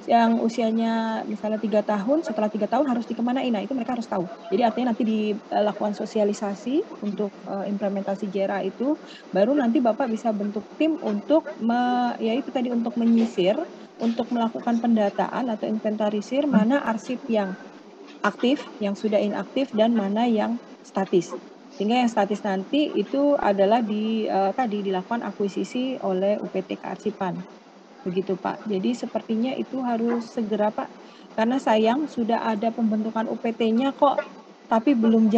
yang usianya misalnya 3 tahun, setelah 3 tahun harus dikemanain, nah itu mereka harus tahu. Jadi artinya nanti dilakukan sosialisasi untuk implementasi JRA itu, baru nanti Bapak bisa bentuk tim untuk ya itu tadi, untuk menyisir, untuk melakukan pendataan atau inventarisir mana arsip yang aktif, yang sudah inaktif, dan mana yang statis. Sehingga yang statis nanti itu adalah tadi dilakukan akuisisi oleh UPT kearsipan. Begitu Pak. Jadi sepertinya itu harus segera Pak. Karena sayang sudah ada pembentukan UPT-nya kok tapi belum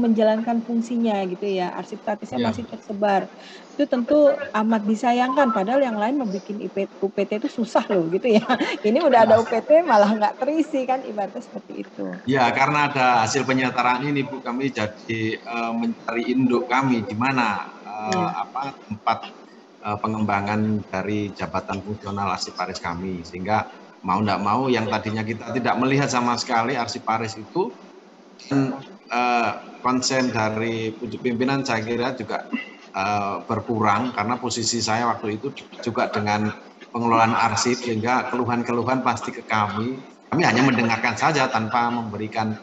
menjalankan fungsinya gitu ya, arsip statisnya Ya. masih tersebar. Itu tentu amat disayangkan, padahal yang lain membuat UPT itu susah loh gitu ya. Ini udah ada UPT malah nggak terisi kan, ibaratnya seperti itu. Ya, karena ada hasil penyetaraan ini Bu, kami jadi mencari induk kami di mana tempat pengembangan dari jabatan fungsional arsiparis kami, sehingga mau tidak mau yang tadinya kita tidak melihat sama sekali arsiparis itu, dan konsen dari pimpinan saya kira juga berkurang, karena posisi saya waktu itu juga dengan pengelolaan arsip, sehingga keluhan-keluhan pasti ke kami hanya mendengarkan saja tanpa memberikan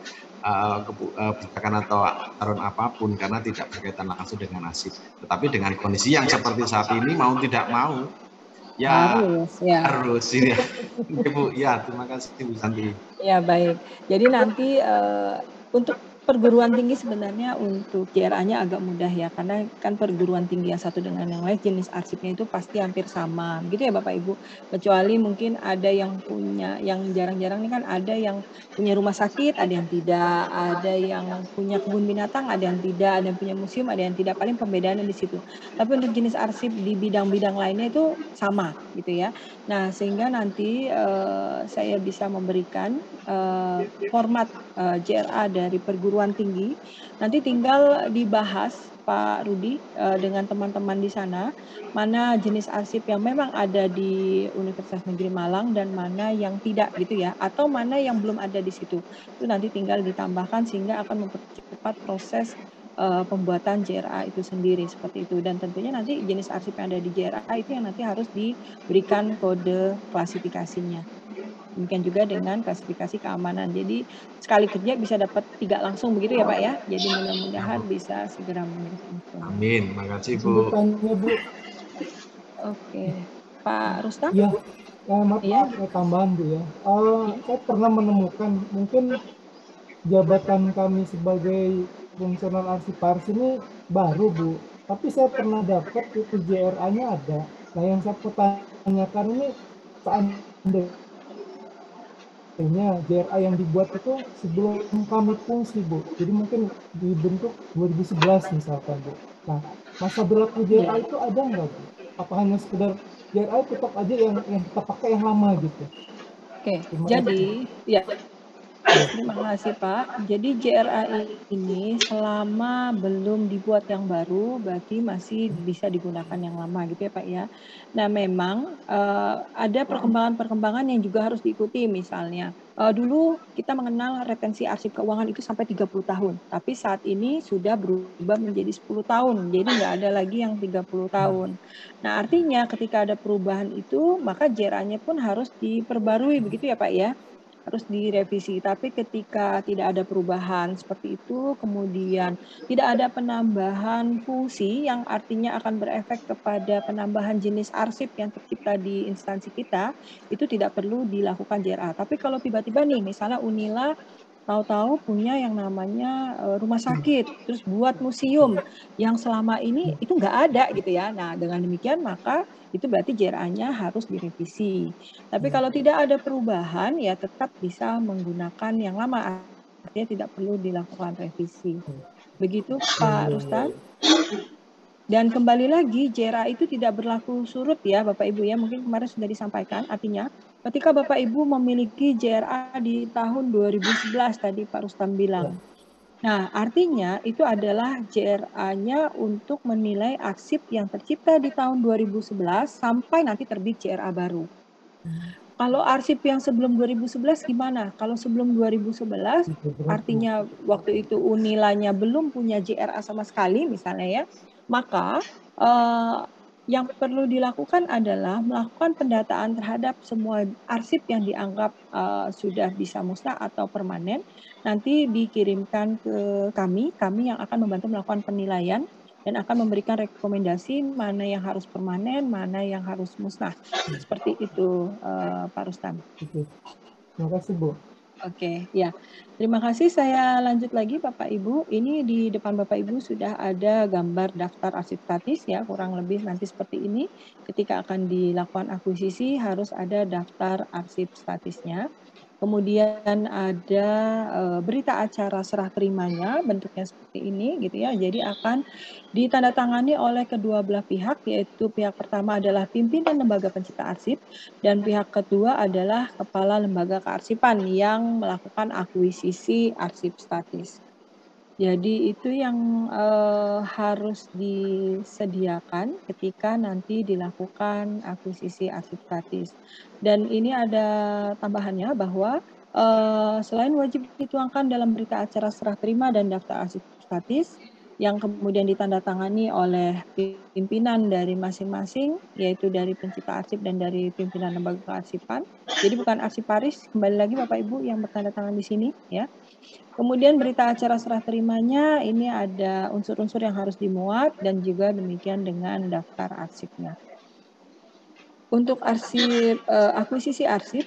kebijakan atau aturan apapun, karena tidak berkaitan langsung dengan arsip. Tetapi dengan kondisi yang seperti saat ini, mau tidak mau ya harus ya. Ibu, ya terima kasih Bu Santi. Ya baik, jadi nanti untuk perguruan tinggi sebenarnya untuk JRA-nya agak mudah ya, karena kan perguruan tinggi yang satu dengan yang lain jenis arsipnya itu pasti hampir sama, gitu ya Bapak Ibu. Kecuali mungkin ada yang punya, yang jarang-jarang ini kan ada yang punya rumah sakit, ada yang tidak, ada yang punya kebun binatang, ada yang tidak, ada yang punya museum, ada yang tidak. Paling pembedaannya di situ. Tapi untuk jenis arsip di bidang-bidang lainnya itu sama, gitu ya. Nah sehingga nanti saya bisa memberikan format JRA dari perguruan tinggi, nanti tinggal dibahas Pak Rudi dengan teman-teman di sana, mana jenis arsip yang memang ada di Universitas Negeri Malang dan mana yang tidak gitu ya, atau mana yang belum ada di situ. Itu nanti tinggal ditambahkan sehingga akan mempercepat proses pembuatan JRA itu sendiri seperti itu. Dan tentunya nanti jenis arsip yang ada di JRA itu yang nanti harus diberikan kode klasifikasinya. Demikian juga dengan klasifikasi keamanan. Jadi sekali kerja bisa dapat 3 langsung begitu ya Pak ya. Jadi mudah-mudahan bisa segera memberikan itu. Amin, makasih Bu. Oke, Pak Rustam? Iya, maaf ada tambahan Bu ya. Saya pernah menemukan mungkin jabatan kami sebagai fungsional arsiparis ini baru Bu. Tapi saya pernah dapat itu JRA-nya ada. Nah yang saya pertanyakan ini seandainya JRA yang dibuat itu sebelum kami fungsi Bu, jadi mungkin dibentuk 2011 misalkan Bu. Nah masa berlaku JRA itu ada nggak Bu? Apa hanya sekedar JRA tetap aja yang kita pakai yang lama gitu? Oke, jadi ya terima kasih Pak. Jadi JRA ini selama belum dibuat yang baru berarti masih bisa digunakan yang lama gitu ya Pak ya. Nah memang ada perkembangan-perkembangan yang juga harus diikuti, misalnya dulu kita mengenal retensi arsip keuangan itu sampai 30 tahun, tapi saat ini sudah berubah menjadi 10 tahun, jadi nggak ada lagi yang 30 tahun. Nah artinya ketika ada perubahan itu maka JRA-nya pun harus diperbarui begitu ya Pak ya, harus direvisi. Tapi ketika tidak ada perubahan seperti itu, kemudian tidak ada penambahan fungsi yang artinya akan berefek kepada penambahan jenis arsip yang tercipta di instansi kita, itu tidak perlu dilakukan JRA. Tapi kalau tiba-tiba nih, misalnya Unila tahu-tahu punya yang namanya rumah sakit, terus buat museum yang selama ini itu nggak ada gitu ya. Nah dengan demikian maka itu berarti JRA-nya harus direvisi. Tapi kalau tidak ada perubahan ya tetap bisa menggunakan yang lama, artinya tidak perlu dilakukan revisi. Begitu Pak Rustam. Dan kembali lagi JRA itu tidak berlaku surut ya Bapak Ibu ya, mungkin kemarin sudah disampaikan, artinya ketika Bapak Ibu memiliki JRA di tahun 2011 tadi Pak Rustam bilang. Nah, artinya itu adalah JRA-nya untuk menilai arsip yang tercipta di tahun 2011 sampai nanti terbit JRA baru. Kalau arsip yang sebelum 2011 gimana? Kalau sebelum 2011 artinya waktu itu Unilanya belum punya JRA sama sekali misalnya ya, maka yang perlu dilakukan adalah melakukan pendataan terhadap semua arsip yang dianggap sudah bisa musnah atau permanen, nanti dikirimkan ke kami yang akan membantu melakukan penilaian dan akan memberikan rekomendasi mana yang harus permanen, mana yang harus musnah. Seperti itu Pak Rustam. Terima kasih Bu. Oke, ya. Terima kasih. Saya lanjut lagi Bapak Ibu. Ini di depan Bapak Ibu sudah ada gambar daftar arsip statis ya, kurang lebih nanti seperti ini. Ketika akan dilakukan akuisisi harus ada daftar arsip statisnya. Kemudian ada berita acara serah terimanya, bentuknya seperti ini gitu ya. Jadi akan ditandatangani oleh kedua belah pihak, yaitu pihak pertama adalah pimpinan lembaga pencipta arsip dan pihak kedua adalah kepala lembaga kearsipan yang melakukan akuisisi arsip statis. Jadi itu yang harus disediakan ketika nanti dilakukan akuisisi arsip statis. Dan ini ada tambahannya bahwa selain wajib dituangkan dalam berita acara serah terima dan daftar arsip statis yang kemudian ditandatangani oleh pimpinan dari masing-masing, yaitu dari pencipta arsip dan dari pimpinan lembaga kearsipan. Jadi bukan arsiparis, kembali lagi Bapak Ibu yang bertandatangan di sini ya. Kemudian berita acara serah terimanya ini ada unsur-unsur yang harus dimuat dan juga demikian dengan daftar arsipnya. Untuk arsip akuisisi arsip